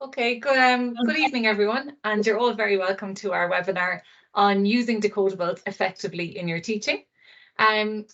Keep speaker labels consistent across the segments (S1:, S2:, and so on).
S1: Okay, good evening, everyone, and you're all very welcome to our webinar on using decodables effectively in your teaching.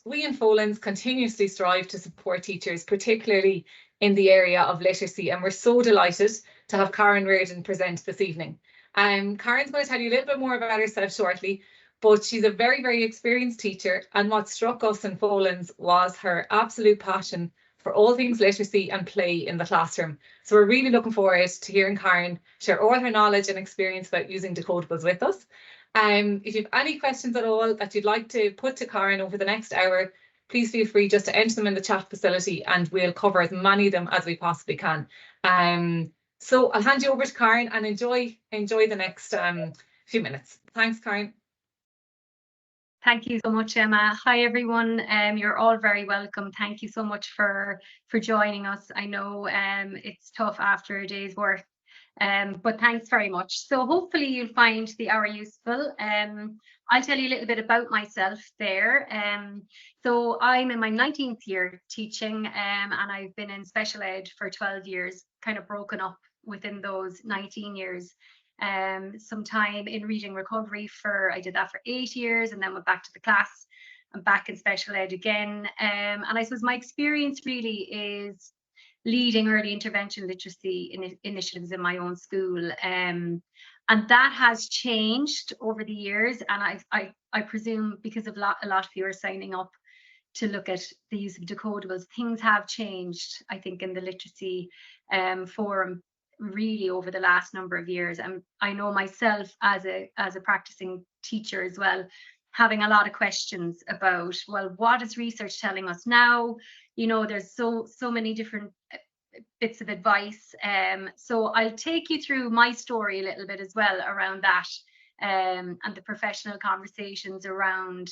S1: We in Folens continuously strive to support teachers, particularly in the area of literacy, and we're so delighted to have Karen Reardon present this evening. Karen's going to tell you a little bit more about herself shortly, but she's a very, very experienced teacher, and what struck us in Folens was her absolute passion for all things literacy and play in the classroom. So we're really looking forward to hearing Karen share all her knowledge and experience about using decodables with us. If you have any questions at all that you'd like to put to Karen over the next hour, please feel free just to enter them in the chat facility and we'll cover as many of them as we possibly can. So I'll hand you over to Karen and enjoy the next few minutes. Thanks, Karen.
S2: Thank you so much, Emma. Hi, everyone. You're all very welcome. Thank you so much for joining us. I know it's tough after a day's work, but thanks very much. So hopefully you'll find the hour useful. I'll tell you a little bit about myself there. So I'm in my 19th year teaching, and I've been in special ed for 12 years, kind of broken up within those 19 years. Some time in reading recovery I did that for 8 years, and then went back to the class. I'm back in special ed again. And I suppose my experience really is leading early intervention literacy initiatives in my own school. And that has changed over the years. And I presume because of a lot of you are signing up to look at the use of decodables, things have changed, I think, in the literacy forum really over the last number of years. And I know myself as a practicing teacher as well, having a lot of questions about, well, what is research telling us now? You know, there's so many different bits of advice. So I'll take you through my story a little bit as well around that, and the professional conversations around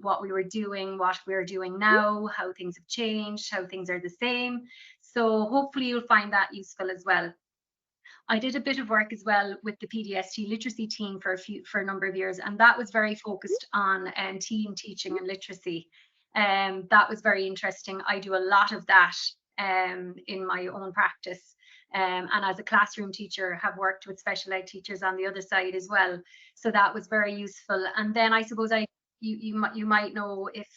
S2: what we were doing, what we're doing now, how things have changed, how things are the same. So hopefully you'll find that useful as well. I did a bit of work as well with the PDST literacy team for a number of years, and that was very focused on teen teaching and literacy. That was very interesting. I do a lot of that in my own practice. And as a classroom teacher, have worked with special ed teachers on the other side as well. So that was very useful. And then I suppose you might know if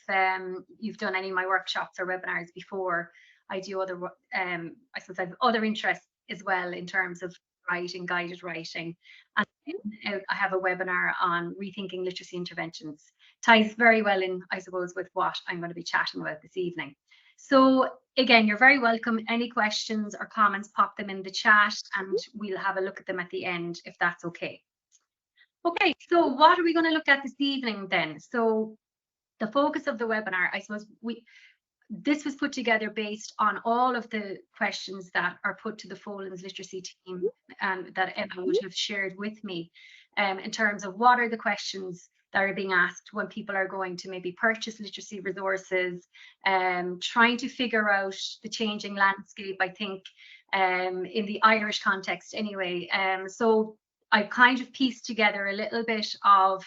S2: you've done any of my workshops or webinars before. I do other, I suppose I have other interests as well in terms of writing, guided writing. And I have a webinar on rethinking literacy interventions. Ties very well in, I suppose, with what I'm going to be chatting about this evening. So again, you're very welcome. Any questions or comments, pop them in the chat and we'll have a look at them at the end if that's okay. Okay, so what are we going to look at this evening then? So the focus of the webinar, I suppose this was put together based on all of the questions that are put to the Folens literacy team and that Emma would have shared with me in terms of what are the questions that are being asked when people are going to maybe purchase literacy resources, trying to figure out the changing landscape, I think, in the Irish context anyway. So I kind of pieced together a little bit of,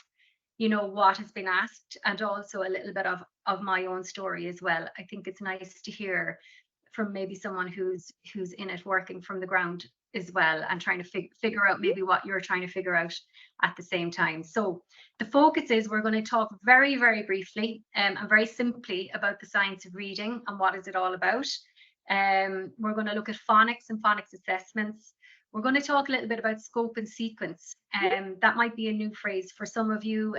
S2: you know, what has been asked and also a little bit of my own story as well. I think it's nice to hear from maybe someone who's in it working from the ground as well and trying to figure out maybe what you're trying to figure out at the same time. So the focus is we're going to talk very, very briefly and very simply about the science of reading and what is it all about. We're going to look at phonics and phonics assessments. We're going to talk a little bit about scope and sequence. That might be a new phrase for some of you.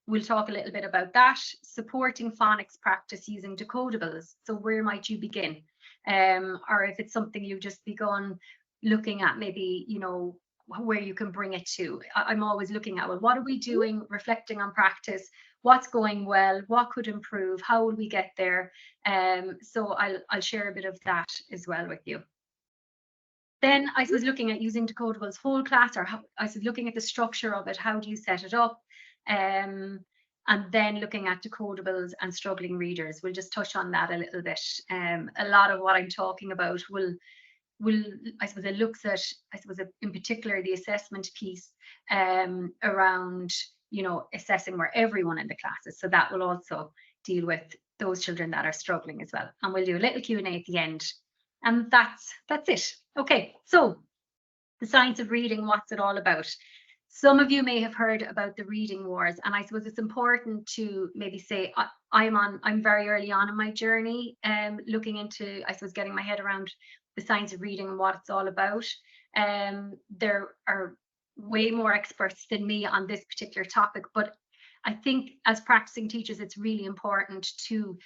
S2: We'll talk a little bit about that. Supporting phonics practice using decodables. So where might you begin? Or if it's something you've just begun looking at, maybe, you know, where you can bring it to. I'm always looking at, well, what are we doing? Reflecting on practice. What's going well? What could improve? How will we get there? So I'll share a bit of that as well with you. Then I was looking at using decodables whole class, or I was looking at the structure of it. How do you set it up? And then looking at decodables and struggling readers. We'll just touch on that a little bit. A lot of what I'm talking about will I suppose it looks at, I suppose in particular the assessment piece around, you know, assessing where everyone in the class is. So that will also deal with those children that are struggling as well. And we'll do a little Q&A at the end. And that's it. Okay, so the science of reading, what's it all about? Some of you may have heard about the reading wars, and I suppose it's important to maybe say I'm very early on in my journey, looking into, I suppose, getting my head around the science of reading and what it's all about. There are way more experts than me on this particular topic, but I think as practicing teachers, it's really important to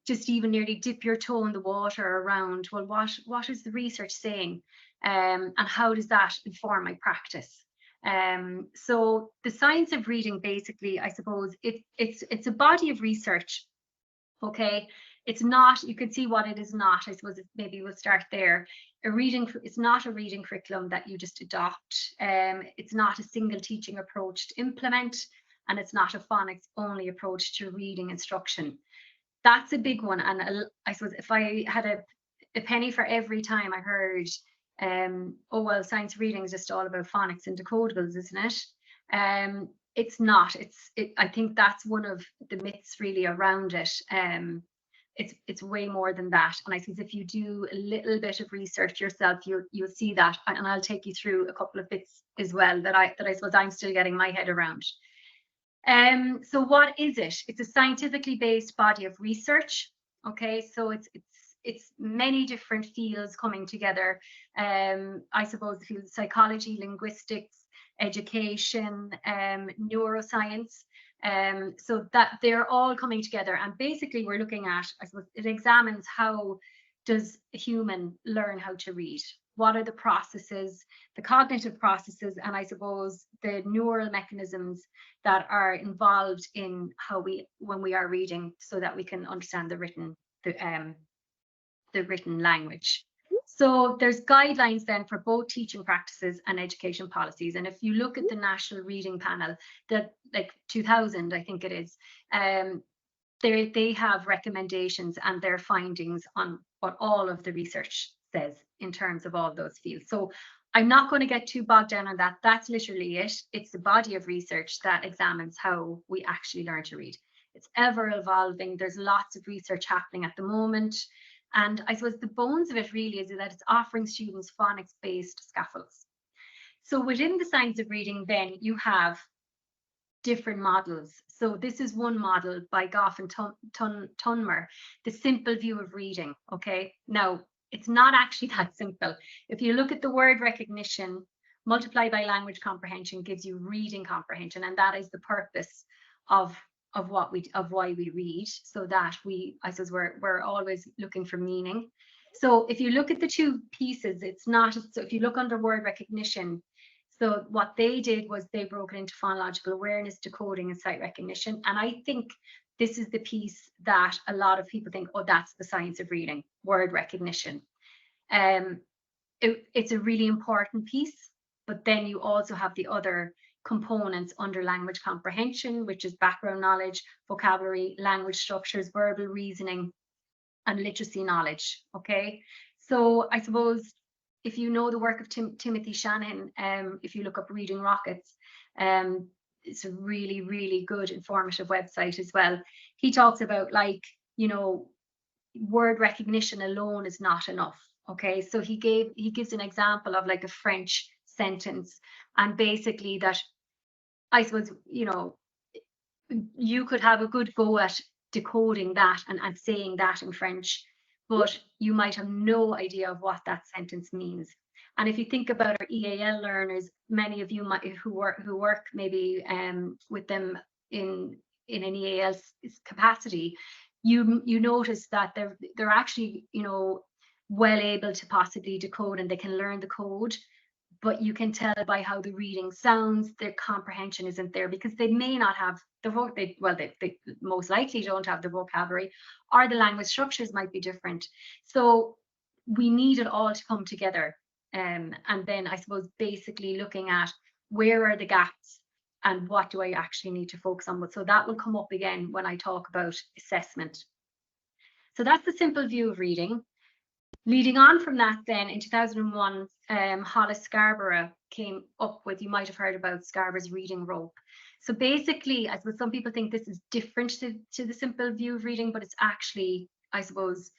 S2: just even nearly dip your toe in the water around, well, what is the research saying, and how does that inform my practice? So the science of reading, basically, I suppose it's a body of research. Okay, it's not, you can see what it is not. I suppose maybe we'll start there. It's not a reading curriculum that you just adopt. It's not a single teaching approach to implement, and it's not a phonics only approach to reading instruction. That's a big one. And I suppose if I had a penny for every time I heard, oh, well, science reading is just all about phonics and decodables, isn't it? It's not. I think that's one of the myths really around it. It's way more than that. And I suppose if you do a little bit of research yourself, you'll see that. And I'll take you through a couple of bits as well that I suppose I'm still getting my head around. So what is it? It's a scientifically based body of research. Okay, so it's many different fields coming together. I suppose the fields of psychology, linguistics, education, neuroscience. So that they're all coming together. And basically we're looking at, I suppose it examines how does a human learn how to read? What are the processes, the cognitive processes, and I suppose the neural mechanisms that are involved in when we are reading, so that we can understand the written language. So there's guidelines then for both teaching practices and education policies. And if you look at the National Reading Panel, that like 2000, I think it is, they have recommendations and their findings on what all of the research says in terms of all those fields. So I'm not going to get too bogged down on that. That's literally it. It's the body of research that examines how we actually learn to read. It's ever evolving. There's lots of research happening at the moment. And I suppose the bones of it really is that it's offering students phonics-based scaffolds. So within the science of reading, then you have different models. So this is one model by Goff and Tunmer, the simple view of reading. Okay, now it's not actually that simple. If you look at the word recognition, multiplied by language comprehension gives you reading comprehension, and that is the purpose of why we read, so that I suppose we're always looking for meaning. So if you look at the two pieces, it's not, so if you look under word recognition, so what they did was they broke it into phonological awareness, decoding, and sight recognition. And I think this is the piece that a lot of people think, oh, that's the science of reading, word recognition. It's a really important piece, but then you also have the other components under language comprehension, which is background knowledge, vocabulary, language structures, verbal reasoning, and literacy knowledge. Okay, so I suppose if you know the work of Timothy Shanahan, if you look up Reading Rockets, it's a really, really good informative website as well. He talks about, like, you know, word recognition alone is not enough. Okay, so he gives an example of like a French sentence, and basically that, I suppose, you know, you could have a good go at decoding that and saying that in French, but you might have no idea of what that sentence means. And if you think about our EAL learners, many of you might who work maybe with them in an EAL capacity, you notice that they're actually, you know, well able to possibly decode, and they can learn the code, but you can tell by how the reading sounds, their comprehension isn't there, because they may not have they most likely don't have the vocabulary, or the language structures might be different. So we need it all to come together. And then I suppose basically looking at where are the gaps and what do I actually need to focus on. So that will come up again when I talk about assessment. So that's the simple view of reading. Leading on from that, then in 2001, Hollis Scarborough came up with, you might have heard about Scarborough's reading rope. So basically, I suppose some people think this is different to the simple view of reading, but it's actually, I suppose,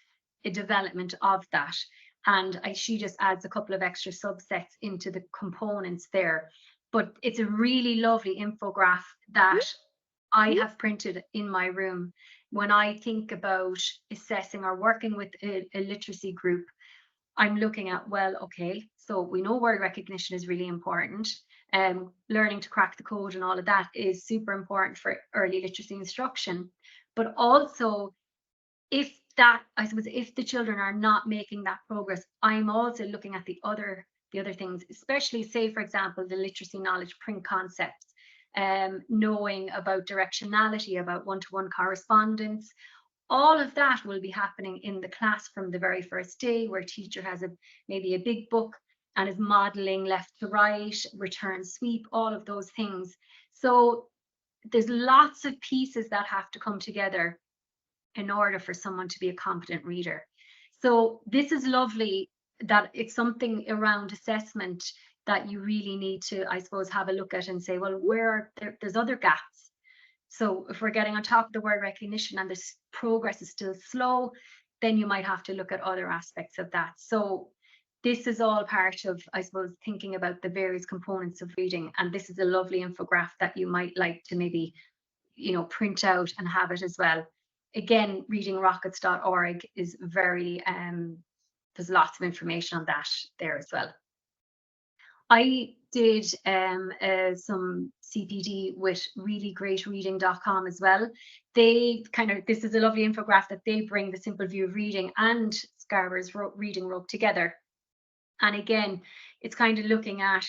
S2: a development of that. and she just adds a couple of extra subsets into the components there. But it's a really lovely infographic that I have printed in my room when I think about assessing or working with a literacy group. I'm looking at, well, okay, so we know word recognition is really important. Learning to crack the code and all of that is super important for early literacy instruction. But also, if the children are not making that progress, I'm also looking at the other things, especially, say, for example, the literacy knowledge print concepts, knowing about directionality, about one-to-one correspondence. All of that will be happening in the class from the very first day, where teacher has maybe a big book and is modeling left to right, return sweep, all of those things. So there's lots of pieces that have to come together in order for someone to be a competent reader. So this is lovely that it's something around assessment that you really need to, I suppose, have a look at and say, well, there's other gaps. So if we're getting on top of the word recognition and this progress is still slow, then you might have to look at other aspects of that. So this is all part of, I suppose, thinking about the various components of reading. And this is a lovely infographic that you might like to maybe, print out and have it as well. Again, readingrockets.org is very, there's lots of information on that there as well. I did some CPD with reallyGreatReading.com as well. This is a lovely infographic that they bring the simple view of reading and Scarborough's reading rope together. And again, it's kind of looking at,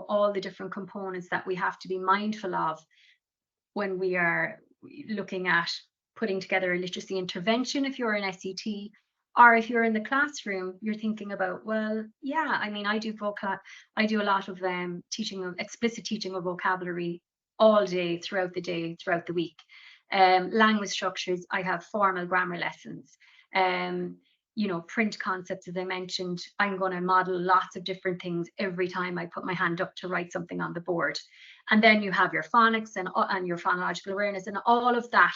S2: all the different components that we have to be mindful of when we are looking at putting together a literacy intervention if you're an SET, or if you're in the classroom, you're thinking about, well, yeah, I mean, I do a lot of explicit teaching of vocabulary all day, throughout the week. Language structures, I have formal grammar lessons. Print concepts, as I mentioned, I'm going to model lots of different things every time I put my hand up to write something on the board. And then you have your phonics and your phonological awareness and all of that.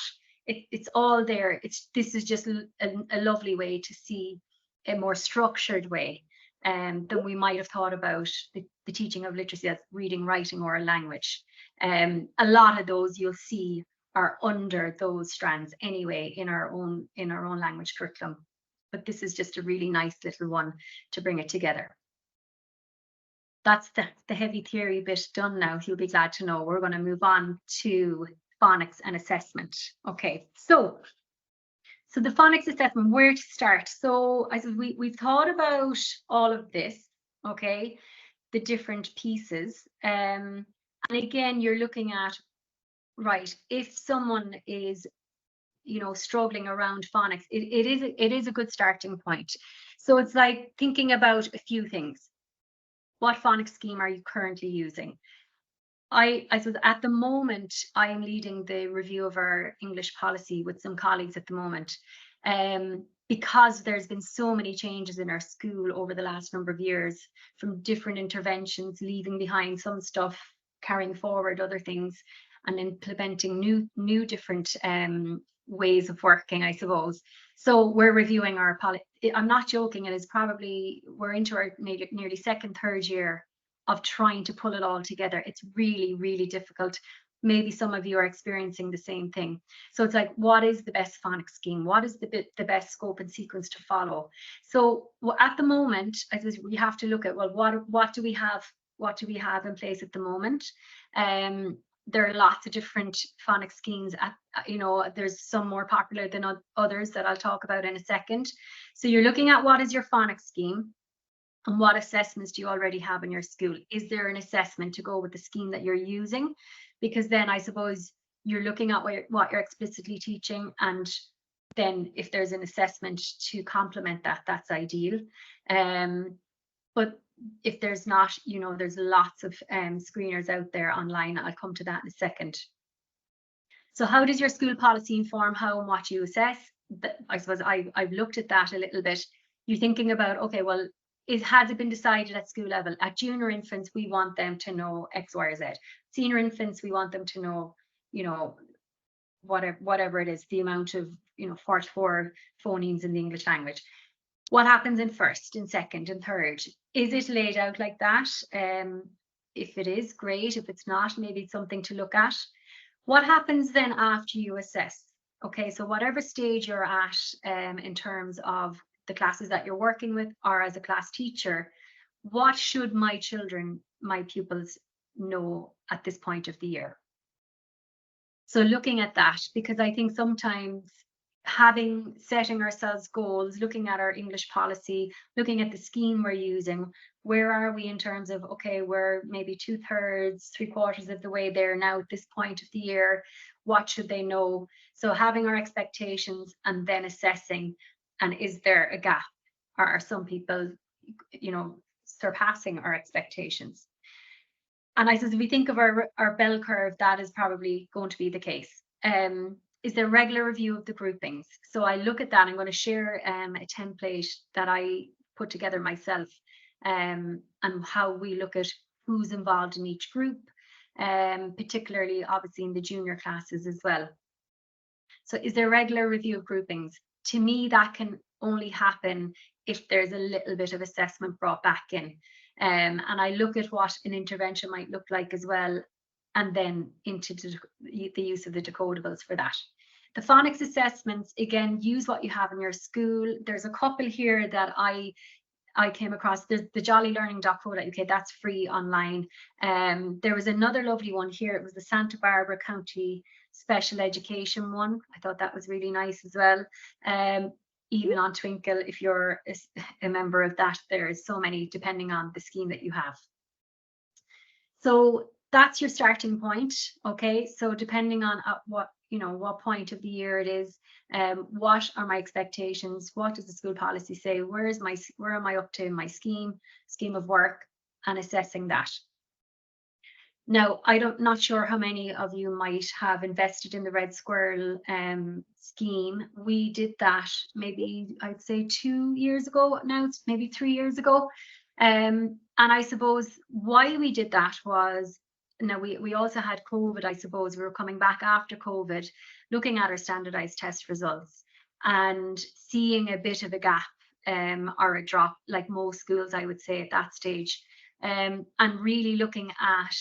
S2: It's all there. This is just a lovely way to see a more structured way than we might have thought about the teaching of literacy as reading, writing, or a language. A lot of those you'll see are under those strands anyway in our own language curriculum. But this is just a really nice little one to bring it together. That's the heavy theory bit done now. You'll be glad to know we're going to move on to phonics and assessment. Okay, so the phonics assessment, where to start? So I said we've thought about all of this, okay, the different pieces. And again, you're looking at, right, if someone is struggling around phonics, it is a good starting point. So it's like thinking about a few things. What phonics scheme are you currently using? I suppose at the moment, I am leading the review of our English policy with some colleagues at the moment, because there's been so many changes in our school over the last number of years, from different interventions, leaving behind some stuff, carrying forward other things, and implementing new different ways of working, I suppose. So we're reviewing our policy. I'm not joking, we're into our nearly second, third year of trying to pull it all together. It's really, really difficult. Maybe some of you are experiencing the same thing. So it's like, what is the best phonics scheme? What is the best scope and sequence to follow? So at the moment, I suppose we have to look at, well, what do we have? What do we have in place at the moment? There are lots of different phonics schemes. There's some more popular than others that I'll talk about in a second. So you're looking at, what is your phonics scheme? And what assessments do you already have in your school? Is there an assessment to go with the scheme that you're using? Because then I suppose you're looking at what you're explicitly teaching, and then if there's an assessment to complement that, that's ideal. But if there's not, there's lots of screeners out there online. I'll come to that in a second. So how does your school policy inform how and what you assess? I suppose I've looked at that a little bit. You're thinking about, okay, well, has it been decided at school level? At junior infants, we want them to know X, Y, or Z. Senior infants, we want them to know, whatever it is, the amount of, 44 phonemes in the English language. What happens in first, in second, and third? Is it laid out like that? If it is, great. If it's not, maybe it's something to look at. What happens then after you assess? Okay, so whatever stage you're at in terms of the classes that you're working with, or as a class teacher, what should my children, my pupils, know at this point of the year? So looking at that, because I think sometimes setting ourselves goals, looking at our English policy, looking at the scheme we're using, where are we in terms of, okay, we're maybe 2/3, 3/4 of the way there now at this point of the year, what should they know? So having our expectations and then assessing, and is there a gap? Or are some people, surpassing our expectations? And I suppose if we think of our bell curve, that is probably going to be the case. Is there regular review of the groupings? So I look at that. I'm going to share a template that I put together myself, and how we look at who's involved in each group, particularly obviously in the junior classes as well. So is there regular review of groupings? To me, that can only happen if there's a little bit of assessment brought back in. And I look at what an intervention might look like as well, and then into the use of the decodables for that. The phonics assessments, again, use what you have in your school. There's a couple here that I came across. There's the jollylearning.co.uk, that's free online. There was another lovely one here. It was the Santa Barbara County Special Education one. I thought that was really nice as well. Even on Twinkle, if you're a member of that, there's so many depending on the scheme that you have. So that's your starting point. Okay, so depending on what point of the year it is, what are my expectations? What does the school policy say? Where am I up to in my scheme of work, and assessing that. Now, not sure how many of you might have invested in the Red Squirrel scheme. We did that maybe, I'd say 2 years ago now, it's maybe 3 years ago. And I suppose why we did that was, now we also had COVID, I suppose. We were coming back after COVID, looking at our standardized test results and seeing a bit of a gap or a drop, like most schools, I would say, at that stage. And really looking at,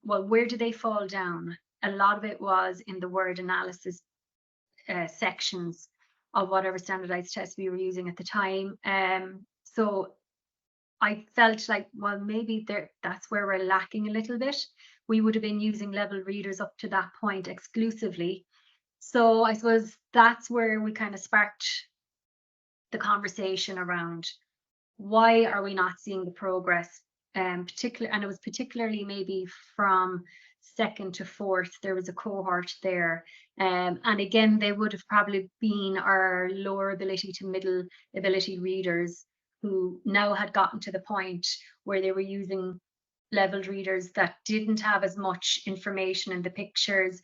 S2: well, where do they fall down? A lot of it was in the word analysis sections of whatever standardized test we were using at the time. So I felt like, well, maybe that's where we're lacking a little bit. We would have been using level readers up to that point exclusively. So I suppose that's where we kind of sparked the conversation around why are we not seeing the progress, and it was particularly maybe from second to fourth. There was a cohort there, and again, they would have probably been our lower ability to middle ability readers who now had gotten to the point where they were using leveled readers that didn't have as much information in the pictures,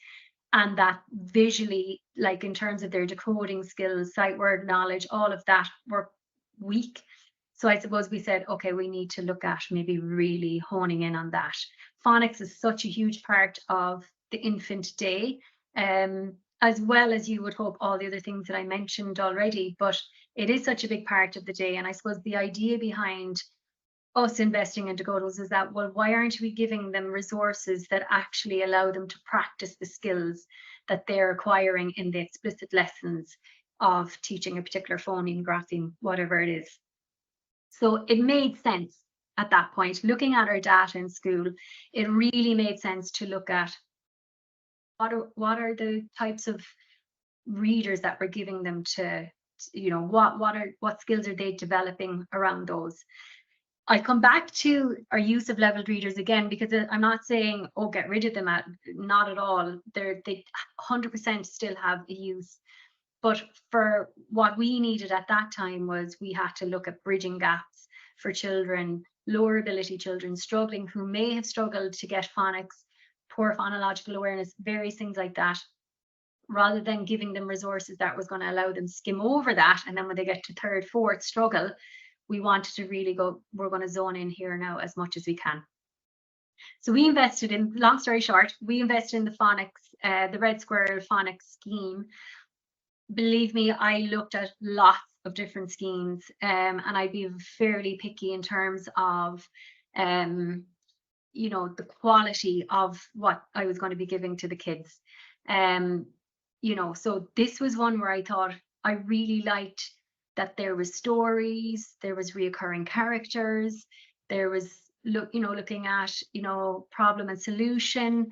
S2: and that visually, like in terms of their decoding skills, sight word knowledge, all of that were weak. So I suppose we said, okay, we need to look at maybe really honing in on that. Phonics is such a huge part of the infant day, as well as you would hope all the other things that I mentioned already, but it is such a big part of the day. And I suppose the idea behind us investing in decodables is that, well, why aren't we giving them resources that actually allow them to practice the skills that they're acquiring in the explicit lessons of teaching a particular phoneme, grapheme, whatever it is. So it made sense at that point, looking at our data in school, it really made sense to look at what are the types of readers that we're giving them to, what skills are they developing around those. I come back to our use of leveled readers again, because I'm not saying, oh, get rid of them, not at all. They 100% still have a use. But for what we needed at that time was we had to look at bridging gaps for children, lower ability children struggling, who may have struggled to get phonics, poor phonological awareness, various things like that, rather than giving them resources that was going to allow them skim over that. And then when they get to third, fourth struggle, we wanted to really go, we're going to zone in here now as much as we can. So we invested in, long story short, we invested in the phonics, the Red Squirrel phonics scheme. Believe me, I looked at lots of different schemes, and I'd be fairly picky in terms of you know, the quality of what I was going to be giving to the kids. You know, so this was one where I thought I really liked that there was stories, there was reoccurring characters, there was looking at, you know, problem and solution.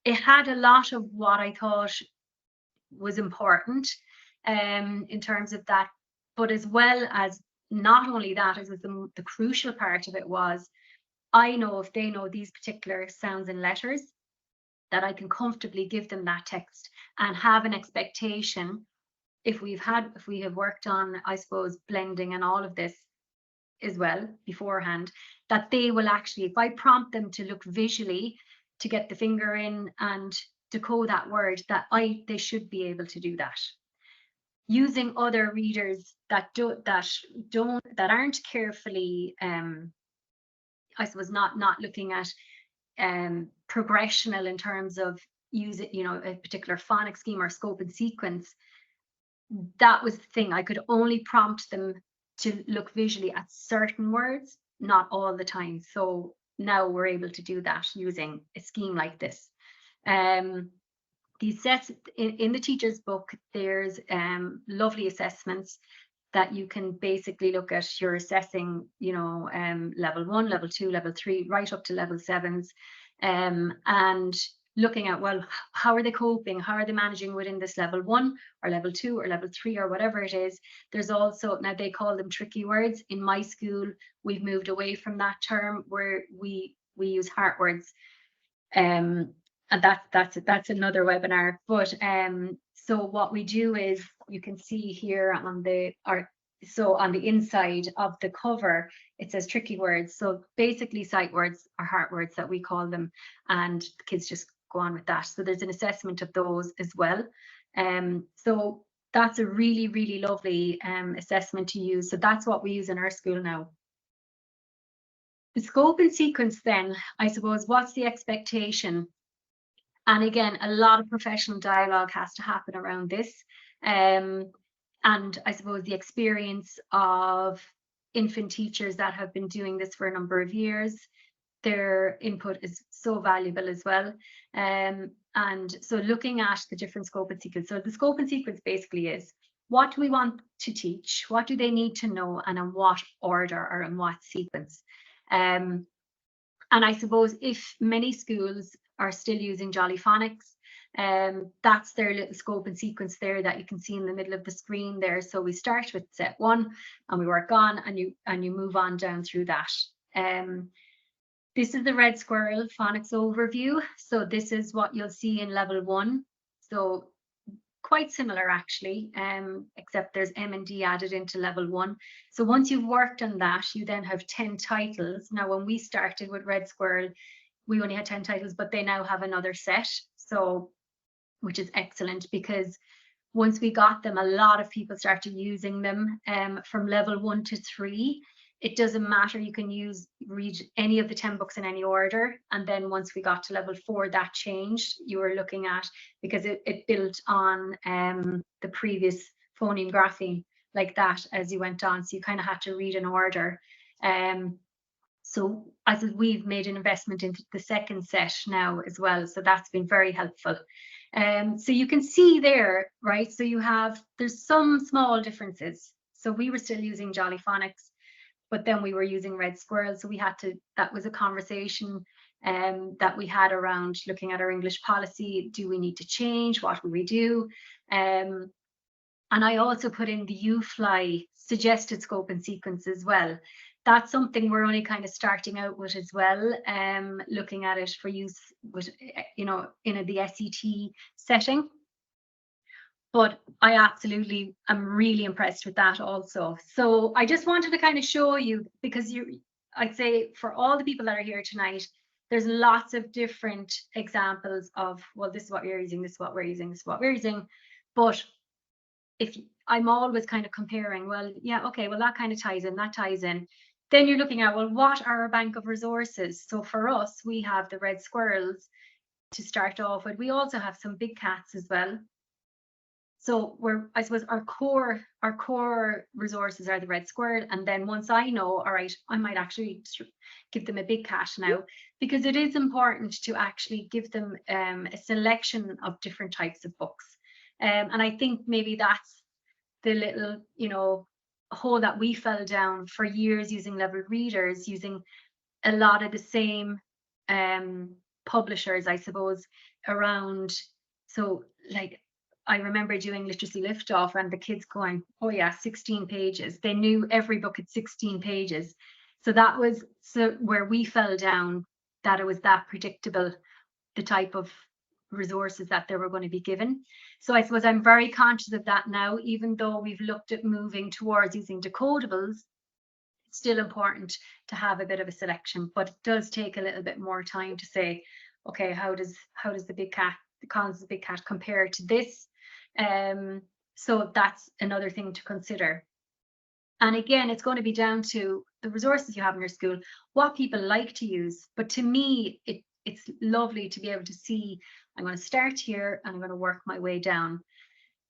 S2: It had a lot of what I thought was important in terms of that, but as well as not only that, it was the crucial part of it was, I know if they know these particular sounds and letters, that I can comfortably give them that text and have an expectation, if we have worked on, I suppose, blending and all of this as well beforehand, that they will actually, if I prompt them to look visually to get the finger in and decode that word, that they should be able to do that. Using other readers that aren't carefully I suppose not looking at progressional in terms of using, you know, a particular phonics scheme or scope and sequence. That was the thing. I could only prompt them to look visually at certain words, not all the time. So now we're able to do that using a scheme like this. These sets in the teacher's book, there's lovely assessments that you can basically look at. You're assessing, you know, level 1, level 2, level 3, right up to level 7s, and looking at, well, how are they coping? How are they managing within this level 1 or level 2 or level 3 or whatever it is? There's also, now they call them tricky words. In my school, we've moved away from that term where we use heart words. And that's another webinar. But so what we do is, you can see here on the inside of the cover, it says tricky words. So basically sight words or heart words that we call them, and the kids just go on with that. So there's an assessment of those as well. So that's a really, really lovely assessment to use. So that's what we use in our school now. The scope and sequence then, I suppose, what's the expectation? And again, a lot of professional dialogue has to happen around this. And I suppose the experience of infant teachers that have been doing this for a number of years, their input is so valuable as well. And so looking at the different scope and sequence. So the scope and sequence basically is, what do we want to teach? What do they need to know? And in what order or in what sequence? And I suppose if many schools are still using Jolly Phonics, that's their little scope and sequence there that you can see in the middle of the screen there. So we start with set 1 and we work on, and you move on down through that. This is the Red Squirrel Phonics overview. So this is what you'll see in level 1. So quite similar actually, except there's M and D added into level 1. So once you've worked on that, you then have 10 titles. Now, when we started with Red Squirrel, we only had 10 titles, but they now have another set. So, which is excellent, because once we got them, a lot of people started using them from level 1 to 3. It doesn't matter, you can read any of the 10 books in any order. And then once we got to level 4, that changed. You were looking at, because it built on the previous phoneme grapheme like that as you went on. So you kind of had to read in order. So I said, we've made an investment into the second set now as well. So that's been very helpful. So you can see there, right? So there's some small differences. So we were still using Jolly Phonics, but then we were using Red Squirrel. So that was a conversation that we had around looking at our English policy. Do we need to change? What will we do? And I also put in the UFly suggested scope and sequence as well. That's something we're only kind of starting out with as well, looking at it for use with, you know, in the SET setting. But I absolutely am really impressed with that also. So I just wanted to kind of show you, because I'd say for all the people that are here tonight, there's lots of different examples of, well, this is what we're using, this is what we're using, this is what we're using. But if I'm always kind of comparing, well, yeah, okay, well, that kind of ties in, that ties in. Then you're looking at, well, what are our bank of resources? So for us, we have the Red Squirrels to start off with. We also have some big cats as well. So I suppose our core resources are the red squirrel. And then once I know, all right, I might actually give them a big cat now, because it is important to actually give them a selection of different types of books. And I think maybe that's the little, hole that we fell down for years, using level readers, using a lot of the same publishers, I suppose, around. So like, I remember doing literacy liftoff and the kids going, oh yeah, 16 pages. They knew every book had 16 pages. So that was where we fell down, that it was that predictable, the type of resources that they were going to be given. So I suppose I'm very conscious of that now, even though we've looked at moving towards using decodables. It's still important to have a bit of a selection, but it does take a little bit more time to say, okay, how does the big cat, the Collins the Big Cat, compare to this? So that's another thing to consider. And again, it's going to be down to the resources you have in your school, what people like to use. But to me, it's lovely to be able to see, I'm going to start here and I'm going to work my way down.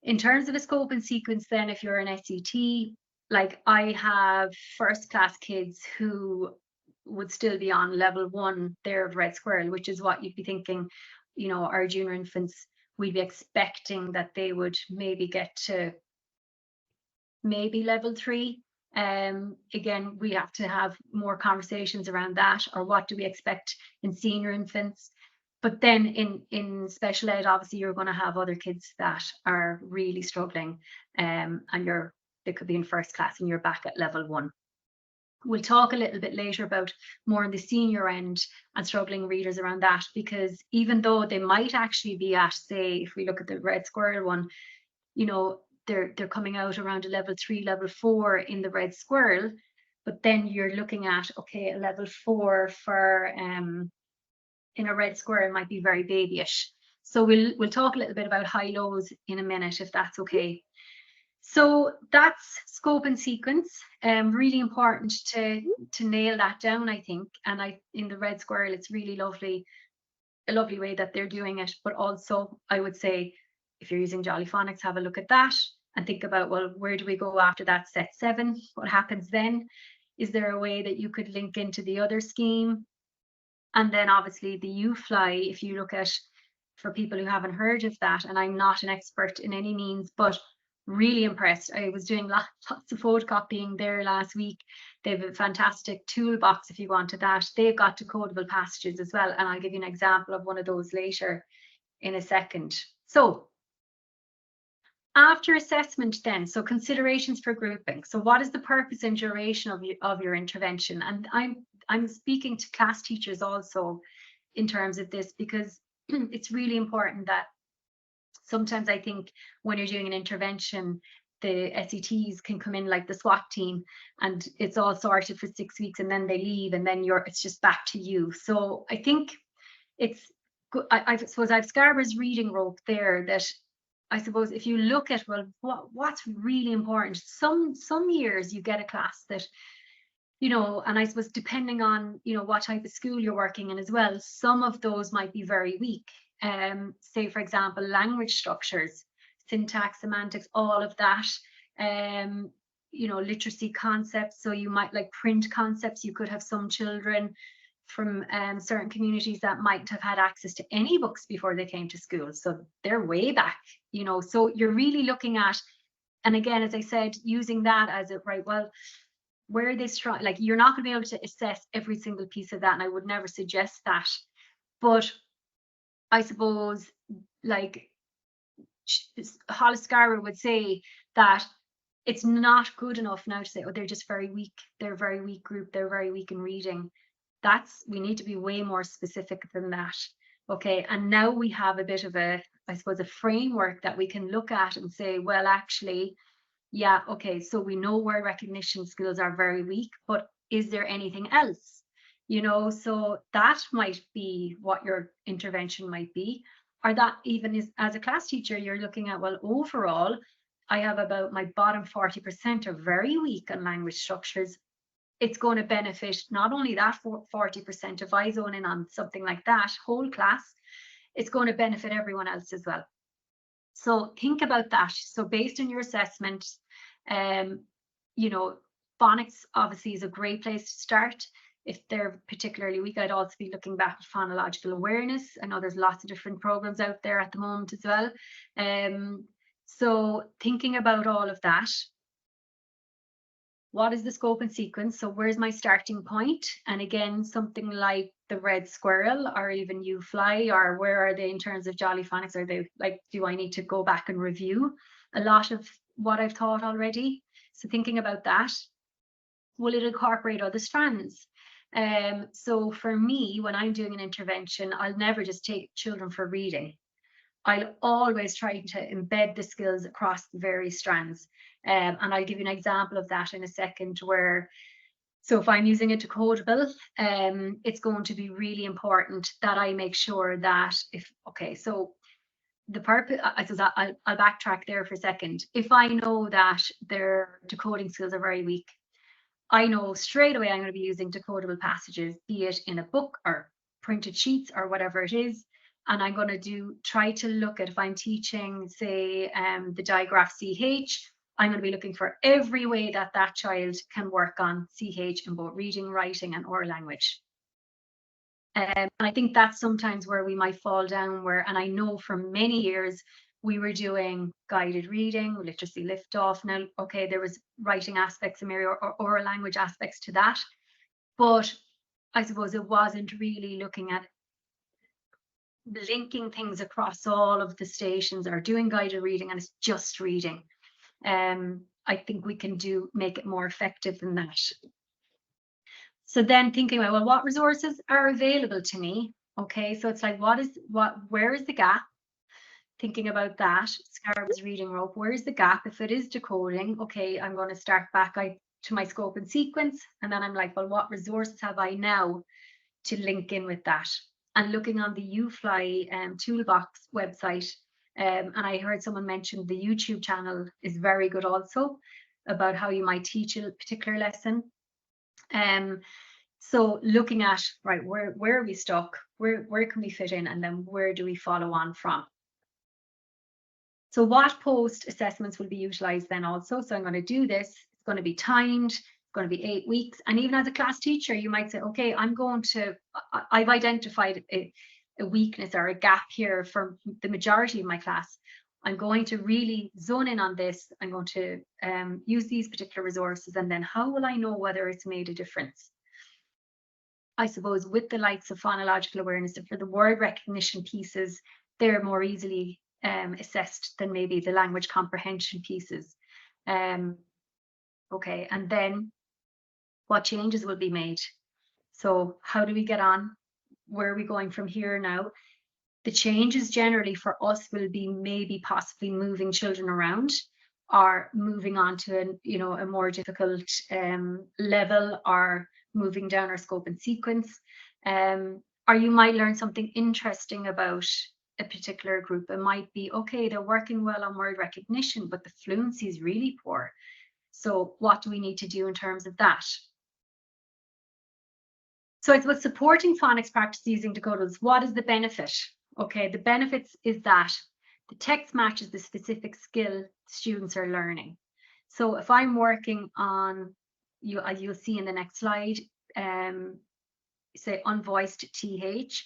S2: In terms of a scope and sequence, then, if you're an SET, like I have first class kids who would still be on level 1 there of red squirrel, which is what you'd be thinking, our junior infants, we'd be expecting that they would maybe get to maybe level 3. Again, we have to have more conversations around that, or what do we expect in senior infants. But then in special ed, obviously you're going to have other kids that are really struggling, and they could be in first class and you're back at level 1. We'll talk a little bit later about more on the senior end and struggling readers around that, because even though they might actually be at, say, if we look at the red squirrel one, they're coming out around a level 3, level 4 in the red squirrel, but then you're looking at, okay, a level 4 for in a red squirrel might be very babyish. So we'll talk a little bit about high lows in a minute, if that's okay. So that's scope and sequence. Really important to nail that down, I think. And in the red squirrel, it's really lovely, a lovely way that they're doing it. But also, I would say, if you're using Jolly Phonics, have a look at that and think about, well, where do we go after that set 7? What happens then? Is there a way that you could link into the other scheme? And then obviously the UFly, if you look at, for people who haven't heard of that, and I'm not an expert in any means, but really impressed. I was doing lots of photocopying there last week. They have a fantastic toolbox if you wanted that. They've got decodable passages as well, and I'll give you an example of one of those later in a second. So after assessment then, so considerations for grouping. So what is the purpose and duration of your intervention? And I'm speaking to class teachers also in terms of this, because it's really important that sometimes I think when you're doing an intervention, the SETs can come in like the SWAT team and it's all sorted for 6 weeks and then they leave and then it's just back to you. So I think it's good. I suppose I've Scarborough's reading rope there, that I suppose if you look at, well, what's really important, some years you get a class that, and I suppose depending on, what type of school you're working in as well, some of those might be very weak. Say, for example, language structures, syntax, semantics, all of that, literacy concepts. So you might, like print concepts, you could have some children from certain communities that might have had access to any books before they came to school. So they're way back, so you're really looking at, and again, as I said, using that as a, right, well, where are they strong? Like, you're not going to be able to assess every single piece of that, and I would never suggest that. But I suppose, like, Hollis Scarborough would say that it's not good enough now to say, oh, they're just very weak. They're a very weak group. They're very weak in reading. We need to be way more specific than that. Okay. And now we have a bit of a, I suppose, a framework that we can look at and say, well, actually, yeah, okay, so we know word recognition skills are very weak, but is there anything else? So that might be what your intervention might be. Or that even is, as a class teacher, you're looking at, well, overall, I have about my bottom 40% are very weak on language structures. It's going to benefit not only that 40%, if I zone in on something like that, whole class, it's going to benefit everyone else as well. So think about that. So based on your assessment, you know, phonics obviously is a great place to start. If they're particularly weak, I'd also be looking back at phonological awareness. I know there's lots of different programs out there at the moment as well. So thinking about all of that, what is the scope and sequence? So where's my starting point? And again, something like the red squirrel, or even you fly, or where are they in terms of jolly phonics? Are they like, do I need to go back and review a lot of what I've taught already? So thinking about that, will it incorporate other strands? So for me, when I'm doing an intervention, I'll never just take children for reading. I'll always try to embed the skills across the various strands. And I'll give you an example of that in a second, where, so if I'm using a decodable, it's going to be really important that I make sure that okay, so the purpose, I suppose I'll backtrack there for a second. If I know that their decoding skills are very weak, I know straight away I'm going to be using decodable passages, be it in a book or printed sheets or whatever it is. And I'm going to try to look at, if I'm teaching, say, the digraph CH, I'm going to be looking for every way that that child can work on CH in both reading, writing, and oral language. And I think that's sometimes where we might fall down, and I know for many years we were doing guided reading, literacy lift off. Now, okay, there was writing aspects of or oral language aspects to that, but I suppose it wasn't really looking at linking things across all of the stations, or doing guided reading and it's just reading. I think we can make it more effective than that. So then thinking about, well, what resources are available to me? Okay, so it's like, where is the gap? Thinking about that, Scarabaeus reading rope, where's the gap? If it is decoding, okay, I'm going to start back to my scope and sequence. And then I'm like, well, what resources have I now to link in with that? And looking on the UFly Toolbox website, and I heard someone mention the YouTube channel is very good also, about how you might teach a particular lesson. So looking at, right, where are we stuck? Where can we fit in? And then where do we follow on from? So what post assessments will be utilized then also? So I'm going to do this. It's going to be timed. It's going to be 8 weeks. And even as a class teacher, you might say, okay, I've identified a weakness or a gap here for the majority of my class. I'm going to really zone in on this. I'm going to use these particular resources. And then how will I know whether it's made a difference? I suppose with the likes of phonological awareness, for the word recognition pieces, they're more easily assessed than maybe the language comprehension pieces. Okay, and then what changes will be made? So how do we get on? Where are we going from here now? The changes generally for us will be maybe possibly moving children around, or moving on to a more difficult level, or moving down our scope and sequence. Or you might learn something interesting about a particular group. It might be, okay, they're working well on word recognition, but the fluency is really poor. So what do we need to do in terms of that? So it's about supporting phonics practice using decodables. What is the benefit? Okay, the benefits is that the text matches the specific skill students are learning. So if I'm working on, you'll see in the next slide, say unvoiced TH,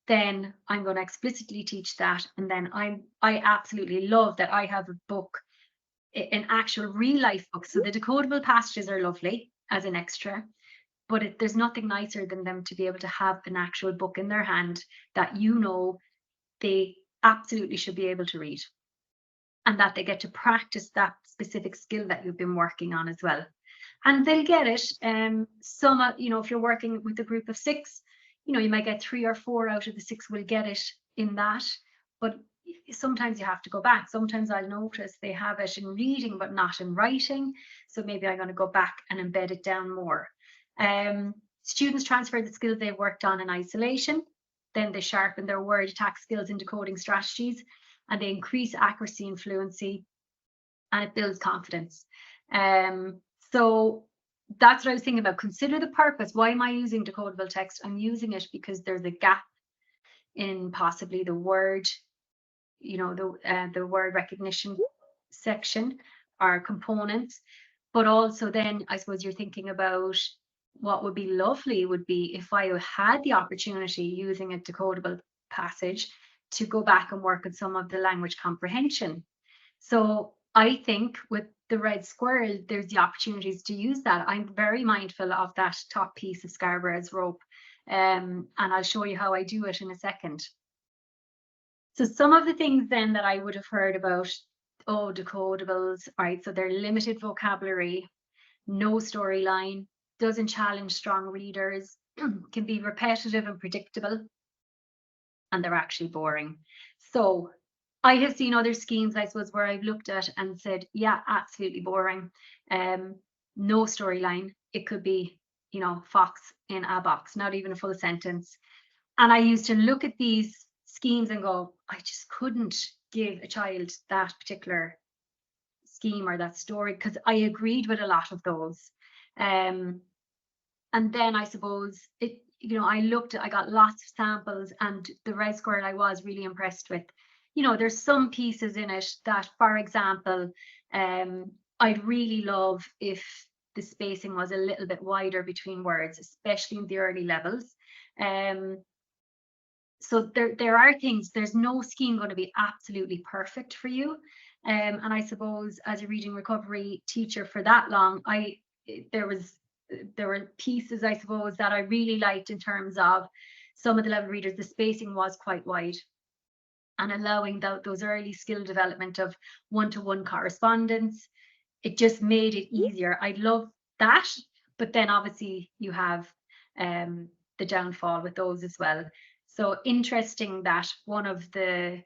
S2: then I'm going to explicitly teach that. And then I absolutely love that I have a book, an actual real life book. So the decodable passages are lovely as an extra, but there's nothing nicer than them to be able to have an actual book in their hand that they absolutely should be able to read, and that they get to practice that specific skill that you've been working on as well. And they'll get it. If you're working with a group of 6, you might get 3 or 4 out of the 6 will get it in that. But sometimes you have to go back. Sometimes I'll notice they have it in reading, but not in writing. So maybe I'm going to go back and embed it down more. Students transfer the skills they've worked on in isolation. Then they sharpen their word attack skills in decoding strategies, and they increase accuracy and fluency, and it builds confidence. So that's what I was thinking about. Consider the purpose. Why am I using decodable text? I'm using it because there's a gap in possibly the word you know, the word recognition section or components. But also then I suppose you're thinking about what would be lovely would be if I had the opportunity using a decodable passage to go back and work on some of the language comprehension. So I think with the red squirrel, there's the opportunities to use that. I'm very mindful of that top piece of Scarborough's rope, and I'll show you how I do it in a second. So some of the things then that I would have heard about, oh, decodables, right? So they're limited vocabulary, no storyline, doesn't challenge strong readers, can be repetitive and predictable, and they're actually boring. So I have seen other schemes, I suppose, where I've looked at and said, yeah, absolutely boring. No storyline. It could be, you know, fox in a box, not even a full sentence. And I used to look at these schemes and go, I just couldn't give a child that particular scheme or that story, because I agreed with a lot of those. And then I suppose it, you know, I got lots of samples, and the red squirrel I was really impressed with. You know, there's some pieces in it that, for example, I'd really love if the spacing was a little bit wider between words, especially in the early levels. So there are things, there's no scheme going to be absolutely perfect for you. And I suppose as a reading recovery teacher for that long, there were pieces, I suppose, that I really liked in terms of some of the level readers, the spacing was quite wide, and allowing those early skill development of one-to-one correspondence. It just made it easier. I love that, but then obviously you have the downfall with those as well. So interesting that one of the,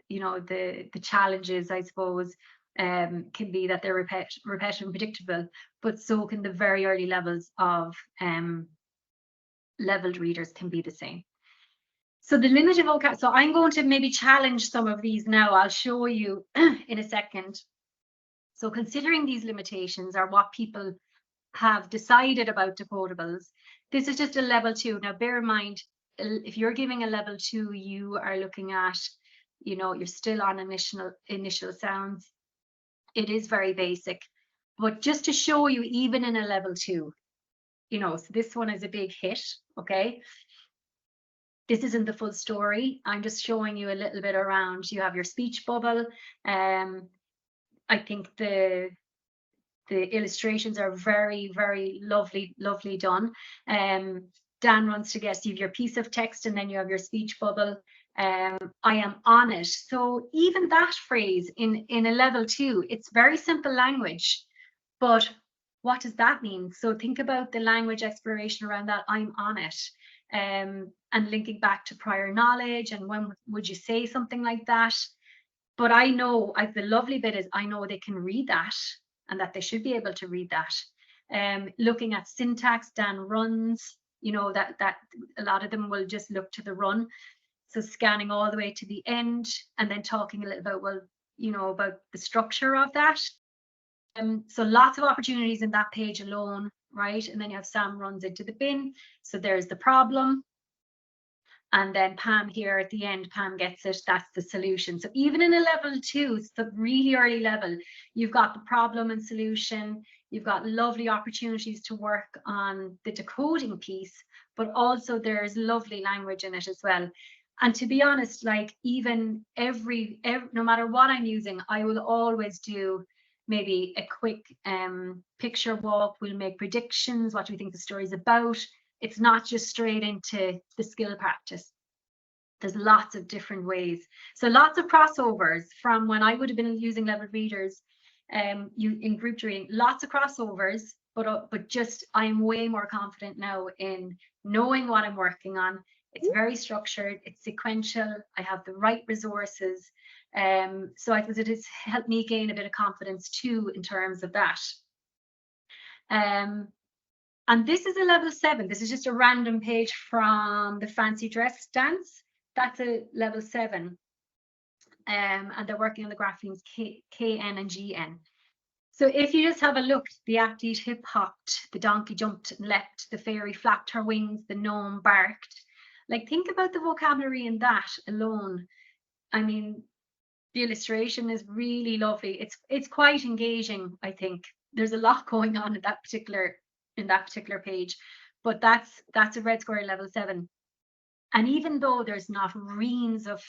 S2: you know, the challenges, I suppose, can be that they're repetitive and predictable, but so can the very early levels of leveled readers can be the same. So the limited vocab, so I'm going to maybe challenge some of these now. I'll show you in a second. So considering these limitations are what people have decided about decodables, this is just a level 2. Now, bear in mind, if you're giving a level 2, you are looking at, you know, you're still on initial sounds. It is very basic, but just to show you, even in a level 2, you know, so this one is a big hit, okay? This isn't the full story. I'm just showing you a little bit around. You have your speech bubble. I think the illustrations are very, very lovely done. Dan runs to guess. You have your piece of text and then you have your speech bubble. I am on it. So even that phrase in a level 2, it's very simple language, but what does that mean? So think about the language exploration around that. I'm on it. And linking back to prior knowledge and when would you say something like that. But I know, the lovely bit is I know they can read that and that they should be able to read that. Looking at syntax, Dan runs, you know, that a lot of them will just look to the run. So scanning all the way to the end and then talking a little about, well, you know, about the structure of that. So lots of opportunities in that page alone, right? And then you have Sam runs into the bin. So there's the problem. And then Pam here at the end, Pam gets it, that's the solution. So even in a level 2, it's the really early level, you've got the problem and solution, you've got lovely opportunities to work on the decoding piece, but also there's lovely language in it as well. And to be honest, like even every no matter what I'm using, I will always do maybe a quick picture walk. We'll make predictions. What do we think the story's about? It's not just straight into the skill practice. There's lots of different ways. So lots of crossovers from when I would have been using level readers in group reading, lots of crossovers, but just I'm way more confident now in knowing what I'm working on. It's very structured, it's sequential, I have the right resources. So I suppose it has helped me gain a bit of confidence too in terms of that. And this is a level 7. This is just a random page from the fancy dress dance. That's a level 7. And they're working on the graphemes KN and GN. So if you just have a look, the athlete hip hopped, the donkey jumped and leapt, the fairy flapped her wings, the gnome barked. Like, think about the vocabulary in that alone. I mean, The illustration is really lovely. It's quite engaging, I think. There's a lot going on in that particular page, but that's a Red Square level 7. And even though there's not reams of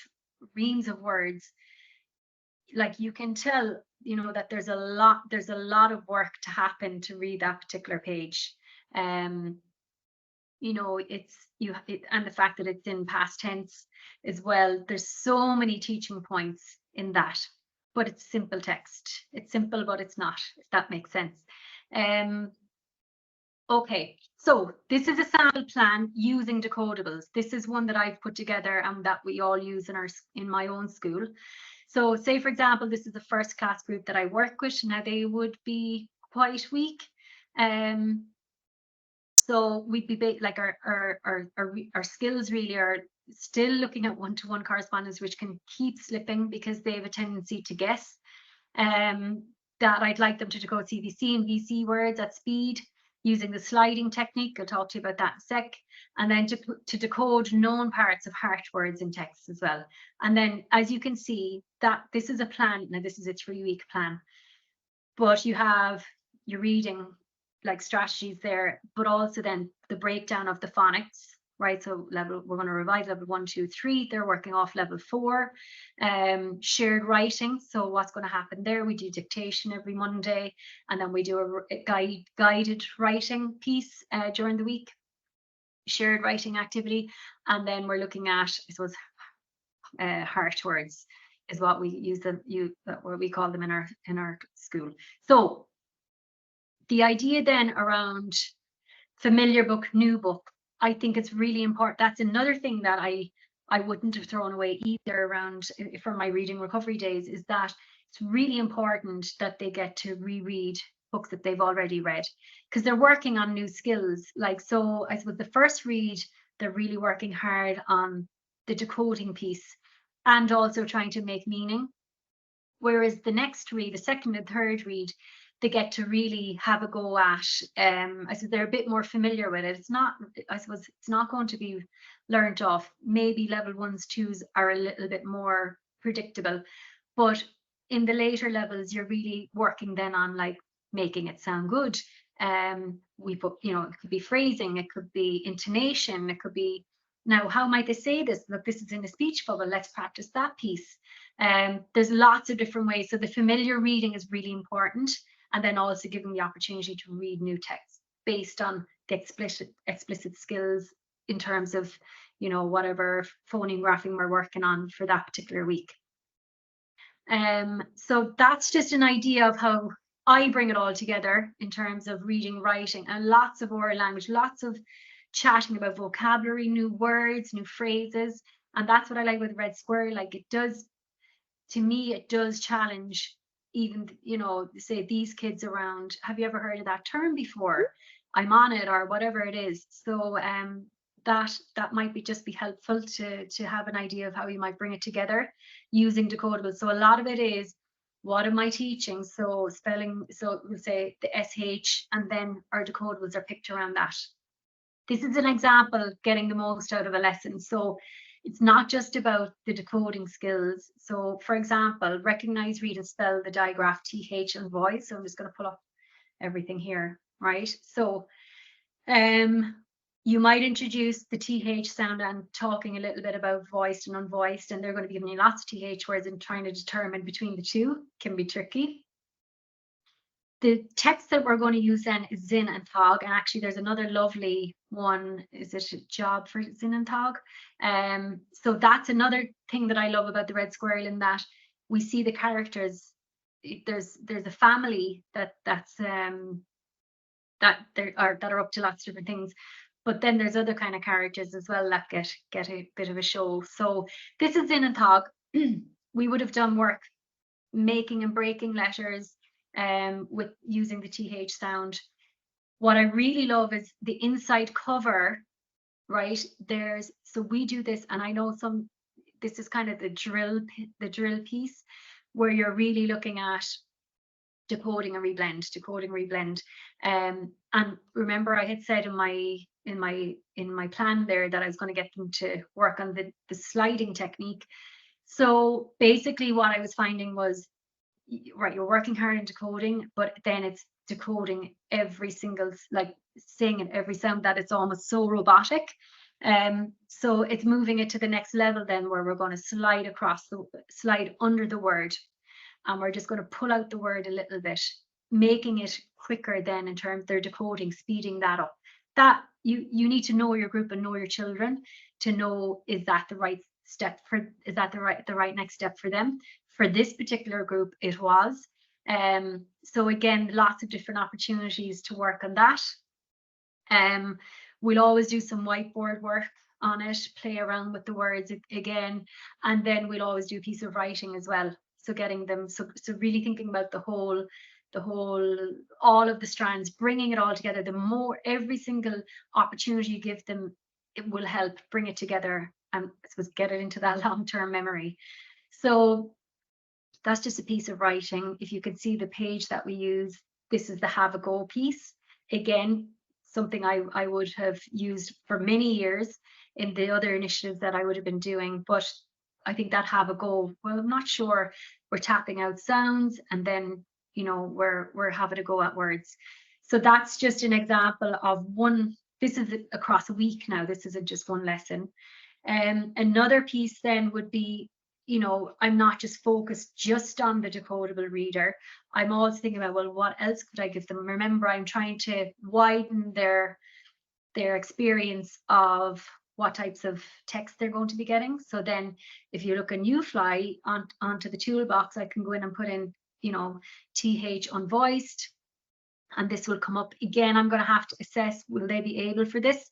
S2: words, like you can tell, you know, that there's a lot of work to happen to read that particular page. You know, and the fact that it's in past tense as well. There's so many teaching points in that, but it's simple text. It's simple, but it's not, if that makes sense. Okay, so this is a sample plan using decodables. This is one that I've put together and that we all use in my own school. So say, for example, this is the first class group that I work with. Now they would be quite weak. So we'd be like our skills really are still looking at one-to-one correspondence, which can keep slipping because they have a tendency to guess. That I'd like them to decode CVC and VC words at speed using the sliding technique. I'll talk to you about that in a sec. And then to decode known parts of heart words in text as well. And then, as you can see, that this is a plan. Now this is a 3-week plan, but you have your reading like strategies there, but also then the breakdown of the phonics, right? So we're going to revise level 1, 2, 3. They're working off level 4. Shared writing. So what's going to happen there? We do dictation every Monday, and then we do a guided writing piece during the week. Shared writing activity, and then we're looking at, I suppose, heart words is what we use them. What we call them in our school. So the idea then around familiar book, new book, I think it's really important. That's another thing that I wouldn't have thrown away either around from my reading recovery days, is that it's really important that they get to reread books that they've already read, because they're working on new skills. Like, so I suppose the first read, they're really working hard on the decoding piece and also trying to make meaning. Whereas the next read, the second and third read, they get to really have a go at. I suppose they're a bit more familiar with it. It's not, I suppose it's not going to be learnt off. Maybe level 1s, 2s are a little bit more predictable, but in the later levels, you're really working then on like making it sound good. We put, you know, it could be phrasing, it could be intonation, it could be, now how might they say this? Look, this is in a speech bubble, let's practice that piece. There's lots of different ways. So the familiar reading is really important. And then also giving the opportunity to read new text based on the explicit skills in terms of, you know, whatever phoneme graphing we're working on for that particular week. So that's just an idea of how I bring it all together in terms of reading, writing, and lots of oral language, lots of chatting about vocabulary, new words, new phrases. And that's what I like with Red Square. Like, it does, to me, it does challenge even, you know, say these kids around, have you ever heard of that term before? I'm on it, or whatever it is. So that might just be helpful to have an idea of how you might bring it together using decodables. So a lot of it is, what am I teaching? So spelling, so we'll say the SH, and then our decodables are picked around that. This is an example getting the most out of a lesson. So it's not just about the decoding skills. So for example, recognize, read and spell the digraph TH and voice. So I'm just going to pull up everything here, right? So you might introduce the TH sound and talking a little bit about voiced and unvoiced, and they're going to be giving you lots of TH words and trying to determine between the two can be tricky. The text that we're going to use then is Zin and Tog, and actually there's another lovely one. Is it a job for Zin and Tog? So that's another thing that I love about the Red Squirrel, in that we see the characters. There's a family that are up to lots of different things, but then there's other kind of characters as well that get a bit of a show. So this is Zin and Tog. We would have done work making and breaking letters with using the TH sound. What I really love is the inside cover, right? So we do this, and I know this is kind of the drill piece, where you're really looking at decoding and reblend. And remember, I had said in my plan there that I was going to get them to work on the sliding technique. So basically what I was finding was, right, you're working hard in decoding, but then it's decoding every single, like singing every sound, that it's almost so robotic. So it's moving it to the next level then, where we're going to slide under the word, and we're just going to pull out the word a little bit, making it quicker then in terms of their decoding, speeding that up. That you need to know your group and know your children to know, is that the right step for, is that the right next step for them. For this particular group, it was. So again, lots of different opportunities to work on that. We'll always do some whiteboard work on it, play around with the words again, and then we'll always do a piece of writing as well. So getting them, so really thinking about the whole, all of the strands, bringing it all together. The more, every single opportunity you give them, it will help bring it together and I suppose get it into that long-term memory. So that's just a piece of writing. If you can see the page that we use, this is the have a go piece. Again, something I would have used for many years in the other initiatives that I would have been doing, but I think that have a go, well, I'm not sure, we're tapping out sounds and then, you know, we're having a go at words. So that's just an example of one. This is across a week now, this isn't just one lesson. Another piece then would be, you know, I'm not just focused just on the decodable reader. I'm also thinking about, well, what else could I give them? Remember, I'm trying to widen their experience of what types of text they're going to be getting. So then if you look a new fly onto the toolbox, I can go in and put in, you know, TH unvoiced, and this will come up. Again, I'm going to have to assess, will they be able for this?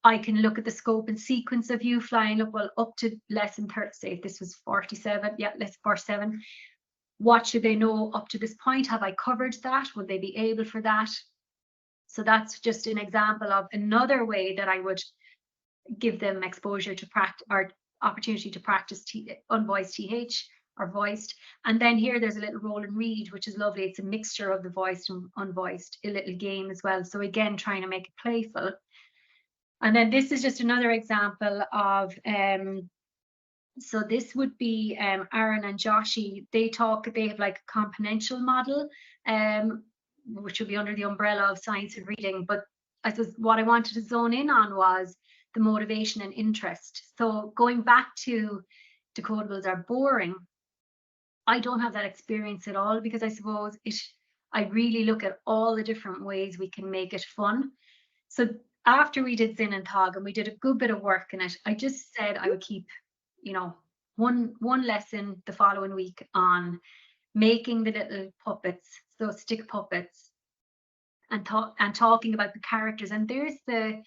S2: I can look at the scope and sequence of you flying up, well, up to lesson 30, say if this was 47, yeah, let's 47. What should they know up to this point? Have I covered that? Will they be able for that? So that's just an example of another way that I would give them exposure to practice, or opportunity to practice unvoiced TH or voiced. And then here there's a little roll and read, which is lovely. It's a mixture of the voiced and unvoiced, a little game as well. So again, trying to make it playful. And then this is just another example of, so this would be Aaron and Joshi. They have like a componential model, which would be under the umbrella of science and reading. But I suppose what I wanted to zone in on was the motivation and interest. So going back to decodables are boring, I don't have that experience at all, because I suppose I really look at all the different ways we can make it fun. So after we did Zin and Tog and we did a good bit of work in it, I just said I would keep, you know, one lesson the following week on making the little puppets, so stick puppets, and talking about the characters. And there's the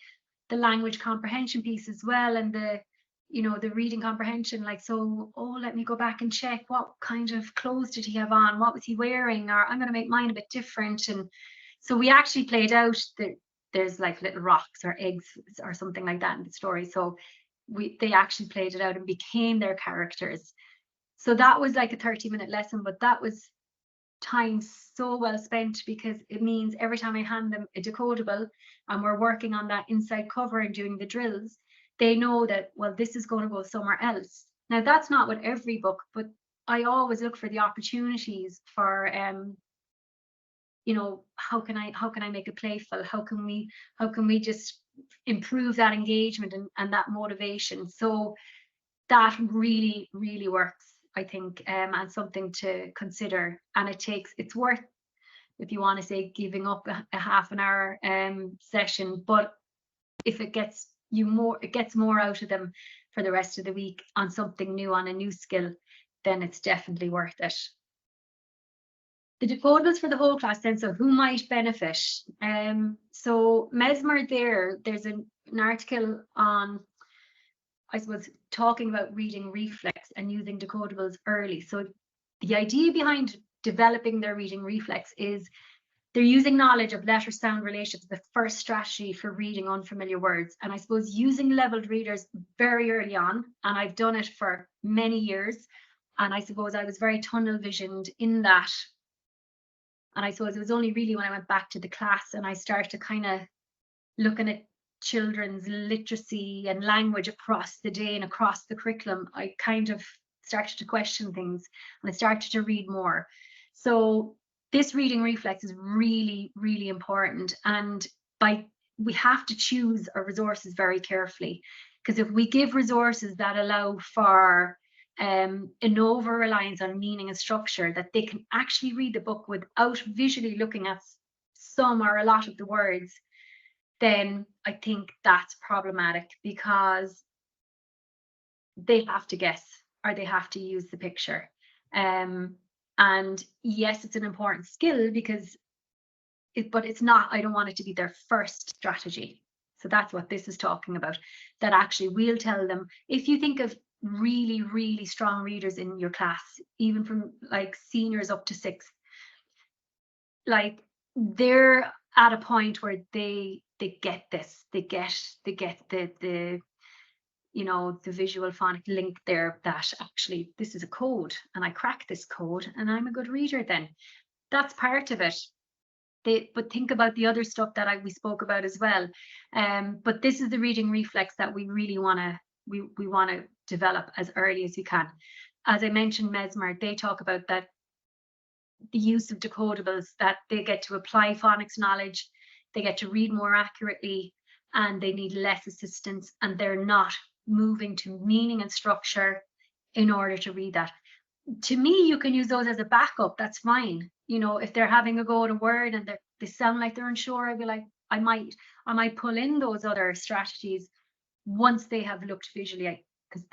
S2: language comprehension piece as well, and the, you know, the reading comprehension, like, so, oh, let me go back and check what kind of clothes did he have on, what was he wearing, or I'm going to make mine a bit different. And so we actually played out there's like little rocks or eggs or something like that in the story. So they actually played it out and became their characters. So that was like a 30-minute lesson, but that was time so well spent, because it means every time I hand them a decodable and we're working on that inside cover and doing the drills, they know that, well, this is going to go somewhere else. Now that's not with every book, but I always look for the opportunities for you know, how can I make it playful? How can we just improve that engagement and that motivation? So that really, really works, I think, and something to consider. And it's worth, if you want to say, giving up a half an hour session, but if it gets more out of them for the rest of the week on something new, on a new skill, then it's definitely worth it. The decodables for the whole class then, so who might benefit? So Mesmer there's an article on, I suppose, talking about reading reflex and using decodables early. So the idea behind developing their reading reflex is they're using knowledge of letter sound relations, the first strategy for reading unfamiliar words. And I suppose using leveled readers very early on, and I've done it for many years, and I suppose I was very tunnel visioned in that. And I suppose it was only really when I went back to the class and I started kind of looking at children's literacy and language across the day and across the curriculum, I kind of started to question things and I started to read more. So this reading reflex is really, really important. And we have to choose our resources very carefully, because if we give resources that allow for an over-reliance on meaning and structure, that they can actually read the book without visually looking at some or a lot of the words, then I think that's problematic, because they have to guess or they have to use the picture. And yes, it's an important skill, because but it's not, I don't want it to be their first strategy. So that's what this is talking about, that actually we'll tell them, if you think of really, really strong readers in your class, even from like seniors up to sixth, like they're at a point where they get this, they get the you know, the visual phonic link there, that actually this is a code and I crack this code and I'm a good reader. Then that's part of it. But think about the other stuff that we spoke about as well. But this is the reading reflex that we really want to develop as early as we can. As I mentioned, Mesmer, they talk about that the use of decodables, that they get to apply phonics knowledge, they get to read more accurately, and they need less assistance, and they're not moving to meaning and structure in order to read that. To me, you can use those as a backup. That's fine. You know, if they're having a go at a word and they sound like they're unsure, I'd be like, I might pull in those other strategies once they have looked visually, because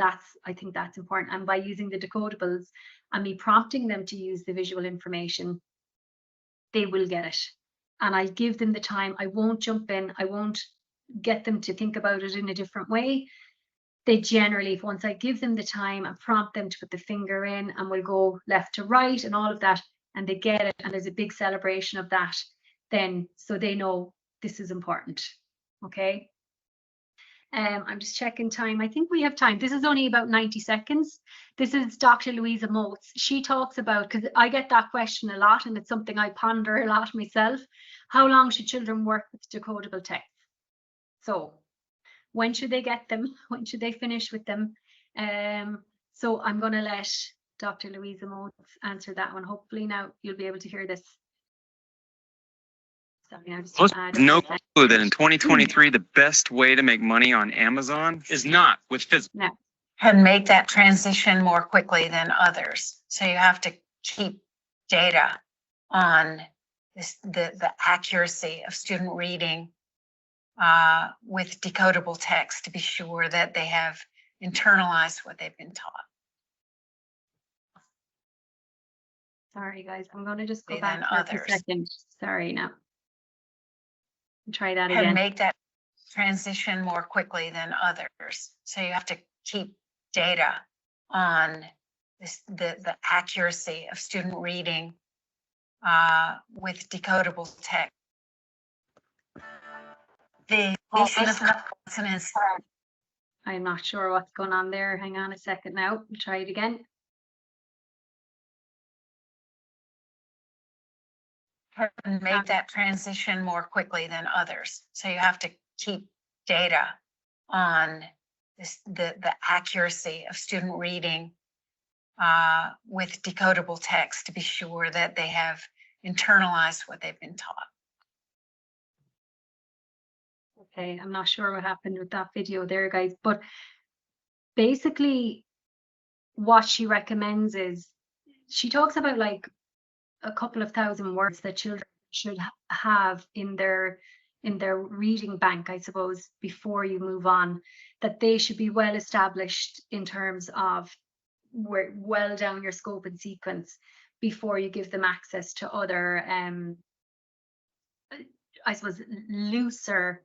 S2: I think that's important. And by using the decodables and me prompting them to use the visual information, they will get it. And I give them the time. I won't jump in. I won't get them to think about it in a different way. They generally, once I give them the time and prompt them to put the finger in, and we'll go left to right and all of that, and they get it, and there's a big celebration of that, then so they know this is important. Okay. I'm just checking time. I think we have time. This is only about 90 seconds. This is Dr. Louisa Motes. She talks about, because I get that question a lot and it's something I ponder a lot myself, how long should children work with decodable text? So when should they get them? When should they finish with them? So I'm going to let Dr. Louisa Motes answer that one. Hopefully now you'll be able to hear this.
S3: Most no clue that in 2023 the best way to make money on Amazon is not with physical.
S2: No.
S4: And make that transition more quickly than others. So you have to keep data on the accuracy of student reading with decodable text to be sure that they have internalized what they've been taught.
S2: Sorry, guys, I'm going to just go back for a second. Sorry, now. Try that again.
S4: And make that transition more quickly than others. So you have to keep data on the accuracy of student reading with decodable text. The creation of consonants.
S2: I'm not sure what's going on there. Hang on a second now. I'll try it again.
S4: And make that transition more quickly than others. So you have to keep data on the accuracy of student reading with decodable text to be sure that they have internalized what they've been taught.
S2: Okay, I'm not sure what happened with that video there, guys, but basically what she recommends is, she talks about like a couple of thousand words that children should have in their reading bank, I suppose, before you move on, that they should be well established in terms of well down your scope and sequence before you give them access to other I suppose looser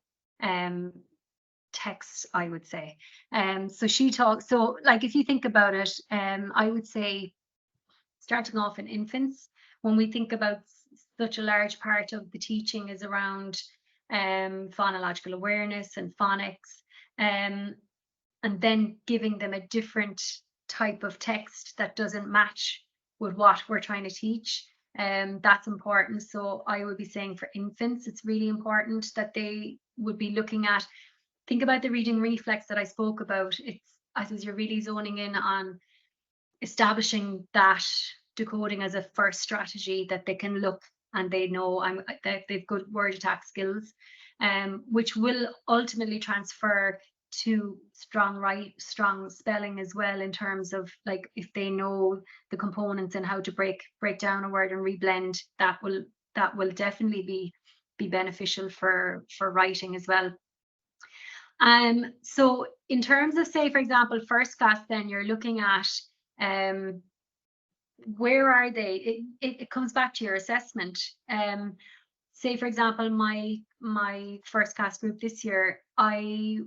S2: texts, I would say. So she talks, so like if you think about it, I would say starting off in infants, when we think about such a large part of the teaching is around phonological awareness and phonics, and then giving them a different type of text that doesn't match with what we're trying to teach, that's important. So I would be saying for infants, it's really important that they would be looking at think about the reading reflex that I spoke about. I suppose you're really zoning in on establishing that decoding as a first strategy that they can look and they know that they've good word attack skills, which will ultimately transfer to strong spelling as well, in terms of like if they know the components and how to break down a word and reblend, that will definitely be beneficial for writing as well. So in terms of, say, for example, first class, then you're looking at where are they? It comes back to your assessment. Say, for example, my first class group this year, I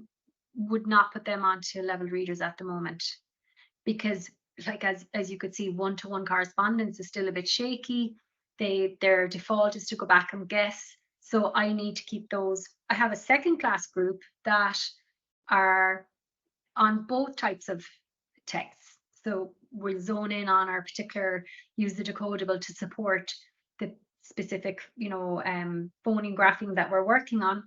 S2: would not put them onto level readers at the moment, because like as you could see, one-to-one correspondence is still a bit shaky. Their default is to go back and guess. So I need to keep those. I have a second class group that are on both types of texts. So we'll zone in on our particular, use the decodable to support the specific, phoneme graphing that we're working on.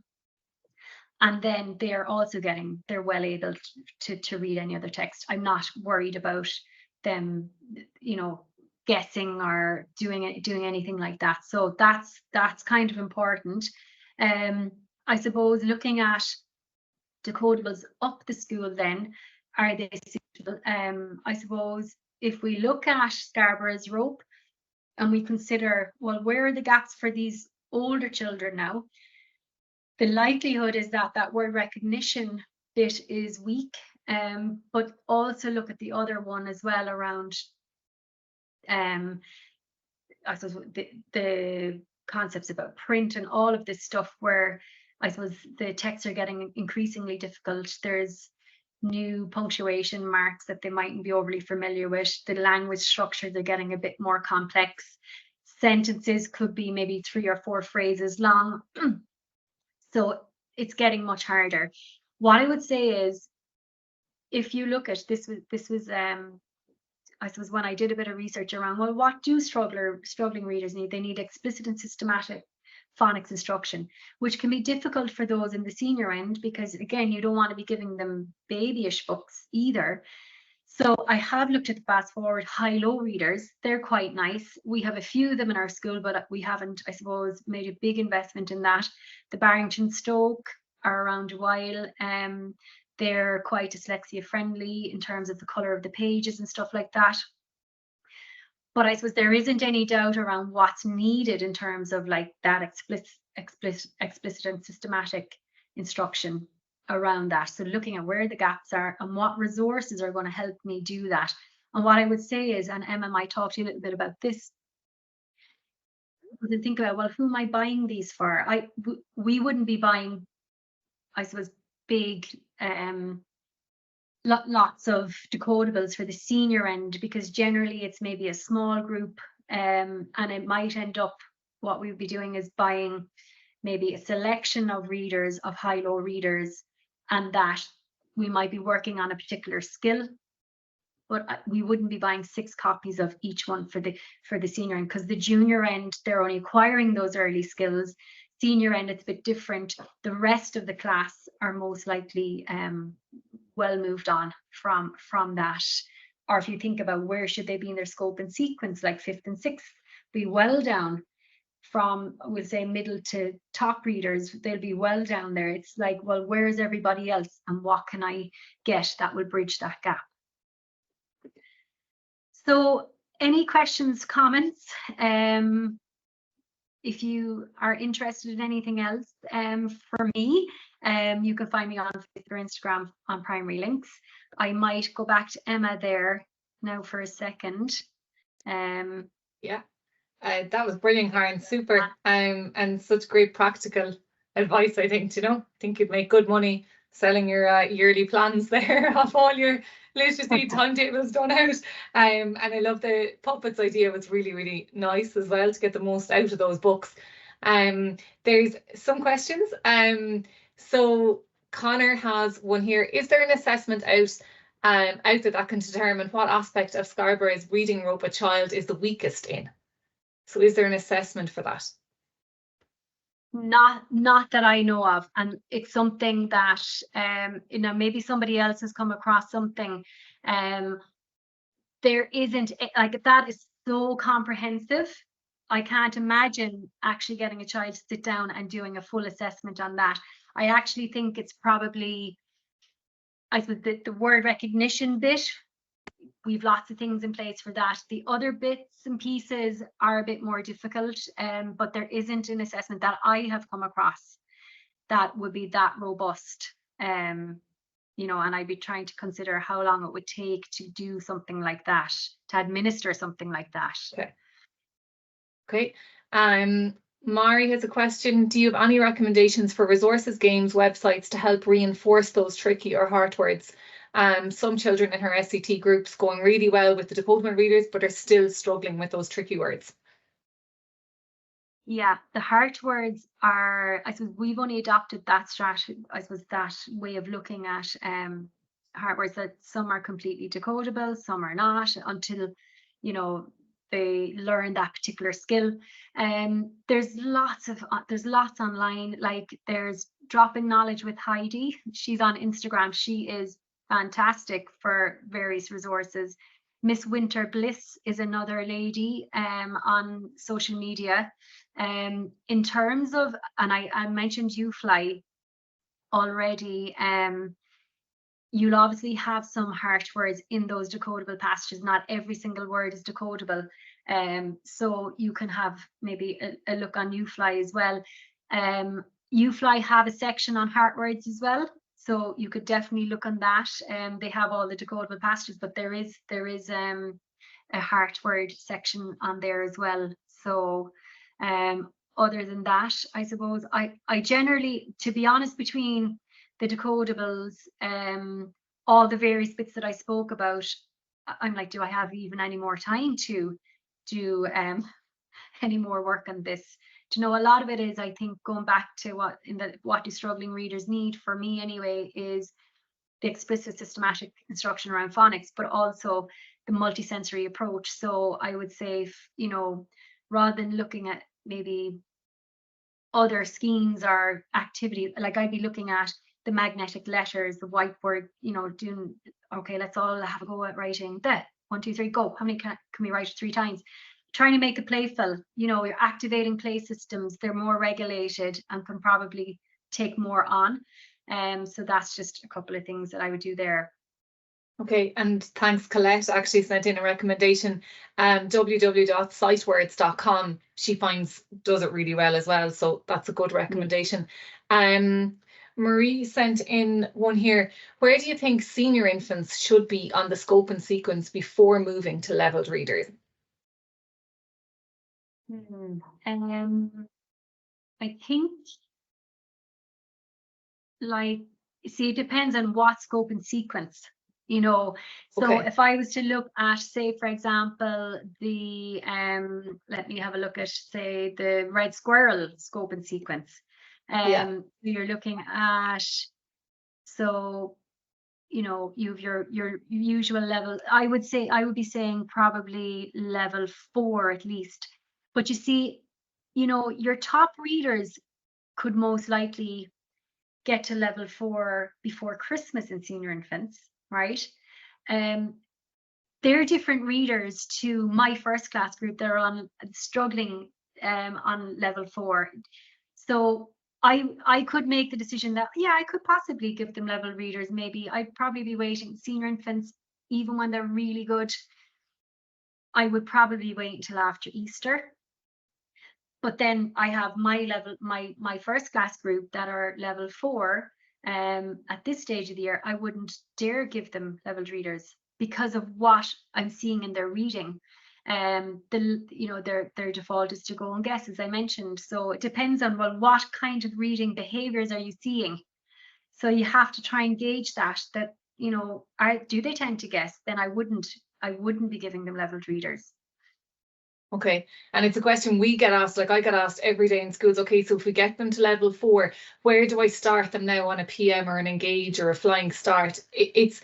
S2: And then they're also they're well able to read any other text. I'm not worried about them, guessing or doing anything like that. So that's kind of important. I suppose looking at decodables up the school, then are they suitable? I suppose if we look at Scarborough's rope and we consider, well, where are the gaps for these older children now? The likelihood is that word recognition bit is weak, but also look at the other one as well around, I suppose, the concepts about print and all of this stuff, where I suppose the texts are getting increasingly difficult. There's new punctuation marks that they mightn't be overly familiar with. The language structures are getting a bit more complex. Sentences could be maybe 3 or 4 phrases long. So it's getting much harder. What I would say is, if you look at this was I suppose when I did a bit of research around, well, what do struggling readers need? They need explicit and systematic phonics instruction, which can be difficult for those in the senior end, because again, you don't want to be giving them babyish books either. So I have looked at the fast forward high-low readers. They're quite nice. We have a few of them in our school, but we haven't, I suppose, made a big investment in that. The Barrington Stoke are around a while. They're quite dyslexia friendly in terms of the color of the pages and stuff like that. But I suppose there isn't any doubt around what's needed in terms of like that explicit and systematic instruction around that. So looking at where the gaps are and what resources are going to help me do that. And what I would say is, and Emma might talk to you a little bit about this, to think about, well, who am I buying these for? We wouldn't be buying, I suppose, big lots of decodables for the senior end, because generally it's maybe a small group, and it might end up, what we'd be doing is buying maybe a selection of readers, of high-low readers, and that we might be working on a particular skill, but we wouldn't be buying 6 copies of each one for the senior end, because the junior end, they're only acquiring those early skills. Senior end, it's a bit different. The rest of the class are most likely well moved on from that. Or if you think about where should they be in their scope and sequence, like 5th and 6th, be well down from, we'll say, middle to top readers. They'll be well down there. It's like, well, where is everybody else and what can I get that will bridge that gap? So any questions, comments? If you are interested in anything else for me, you can find me on Facebook or Instagram on Primary Links. I might go back to Emma there now for a second.
S1: Yeah, that was brilliant, Karen. Super. And such great practical advice, I think, I think you'd make good money selling your yearly plans there of all your literacy timetables done out. And I love the puppets idea. Was really, really nice as well to get the most out of those books. There's some questions. So Connor has one here. Is there an assessment out there that can determine what aspect of Scarborough's reading rope a child is the weakest in? So is there an assessment for that?
S2: Not that I know of, and it's something that maybe somebody else has come across something. There isn't, like, that is so comprehensive. I can't imagine actually getting a child to sit down and doing a full assessment on that. I actually think it's probably, I suppose, the word recognition bit. We've lots of things in place for that. The other bits and pieces are a bit more difficult, but there isn't an assessment that I have come across that would be that robust. And I'd be trying to consider how long it would take to do something like that, to administer something like that.
S1: Okay. Mari has a question. Do you have any recommendations for resources, games, websites to help reinforce those tricky or hard words? Some children in her SCT groups going really well with the decodable readers, but are still struggling with those tricky words.
S2: Yeah, the hard words are, I suppose we've only adopted that strategy, I suppose, that way of looking at hard words, that some are completely decodable, some are not, until they learn that particular skill. There's lots online, like there's Dropping Knowledge with Heidi. She's on Instagram. She is fantastic for various resources. Miss Winter Bliss is another lady on social media. In terms of, and I mentioned UFly already, you'll obviously have some harsh words in those decodable passages. Not every single word is decodable. So you can have maybe a look on UFly as well. UFly have a section on heart words as well, so you could definitely look on that. They have all the decodable passages, but there is a heart word section on there as well. So other than that, I suppose I generally, to be honest, between the decodables, all the various bits that I spoke about, I'm like, do I have even any more time to do any more work on this? A lot of it is, I think, going back to what do struggling readers need, for me anyway, is the explicit systematic instruction around phonics, but also the multisensory approach. So I would say, rather than looking at maybe other schemes or activity, like I'd be looking at the magnetic letters, the whiteboard, doing, okay, let's all have a go at writing that. 1, 2, 3, go. How many can we write 3 times? Trying to make it playful. You're activating play systems. They're more regulated and can probably take more on. So that's just a couple of things that I would do there.
S1: Okay, and thanks. Colette actually sent in a recommendation, www.sitewords.com. She does it really well as well, so that's a good recommendation. Marie sent in one here. Where do you think senior infants should be on the scope and sequence before moving to leveled readers?
S2: I think, it depends on what scope and sequence, so okay. If I was to look at, say, for example, the let me have a look at, say, the red squirrel scope and sequence. You're looking at, so you've your usual level. I would be saying probably level 4 at least. But you see, your top readers could most likely get to level 4 before Christmas in senior infants, right? They're different readers to my first class group that are struggling on level 4. So I could make the decision that, yeah, I could possibly give them level readers. Maybe I'd probably be waiting. Senior infants, even when they're really good, I would probably wait until after Easter. But then I have my first class group that are level 4. At this stage of the year, I wouldn't dare give them leveled readers because of what I'm seeing in their reading. Their default is to go and guess, as I mentioned. So it depends on, well, what kind of reading behaviors are you seeing? So you have to try and gauge that do they tend to guess? Then I wouldn't be giving them leveled readers.
S1: Okay, and it's a question we get asked, like I get asked every day in schools. Okay, so if we get them to level 4, where do I start them now on a PM or an Engage or a Flying Start? It's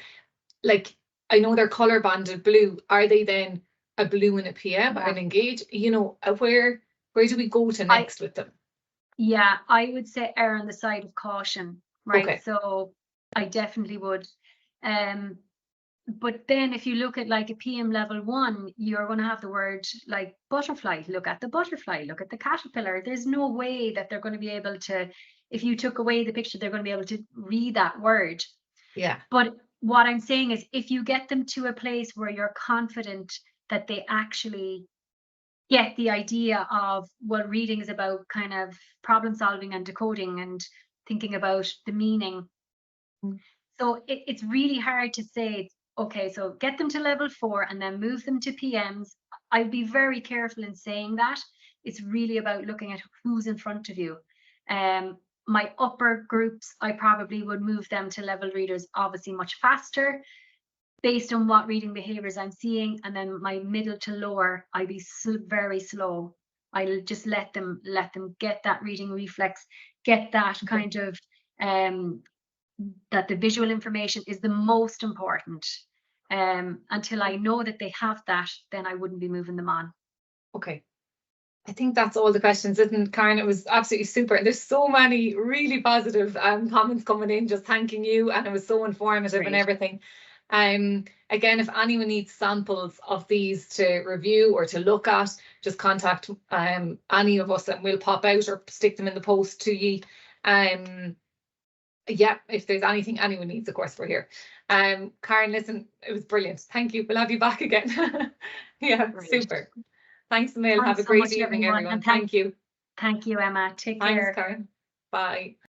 S1: like, I know they're color banded blue. Are they then a blue and a PM or an Engage? Where do we go to next with them?
S2: Yeah, I would say err on the side of caution, right?
S1: Okay.
S2: So I definitely would. But then if you look at like a PM level 1, you're going to have the word like butterfly. Look at the butterfly, look at the caterpillar. There's no way that they're going to be able to, if you took away the picture, they're going to be able to read that word.
S1: Yeah.
S2: But what I'm saying is, if you get them to a place where you're confident that they actually get the idea of what reading is about, kind of problem solving and decoding and thinking about the meaning. So it's really hard to say, okay, so get them to level 4 and then move them to PMs. I'd be very careful in saying that. It's really about looking at who's in front of you. My upper groups, I probably would move them to level readers, obviously much faster, based on what reading behaviors I'm seeing. And then my middle to lower, I'd be very slow. I'll just let them get that reading reflex, get that kind of that the visual information is the most important. Until I know that they have that, then I wouldn't be moving them on.
S1: Okay. I think that's all the questions, isn't Karen? It was absolutely super. There's so many really positive comments coming in, just thanking you, and it was so informative and everything. Again, if anyone needs samples of these to review or to look at, just contact any of us and we'll pop out or stick them in the post to you. Yeah, if there's anything anyone needs, of course, we're here. Karen, listen, it was brilliant. Thank you. We'll have you back again. Yeah,
S2: Great.
S1: super. Thanks, Emil.
S2: Thanks
S1: Have a
S2: so
S1: great
S2: much,
S1: evening,
S2: everyone.
S1: everyone.
S2: And
S1: Thank you.
S2: Thank you, Emma. Take
S1: Thanks,
S2: care.
S1: Karen. Bye.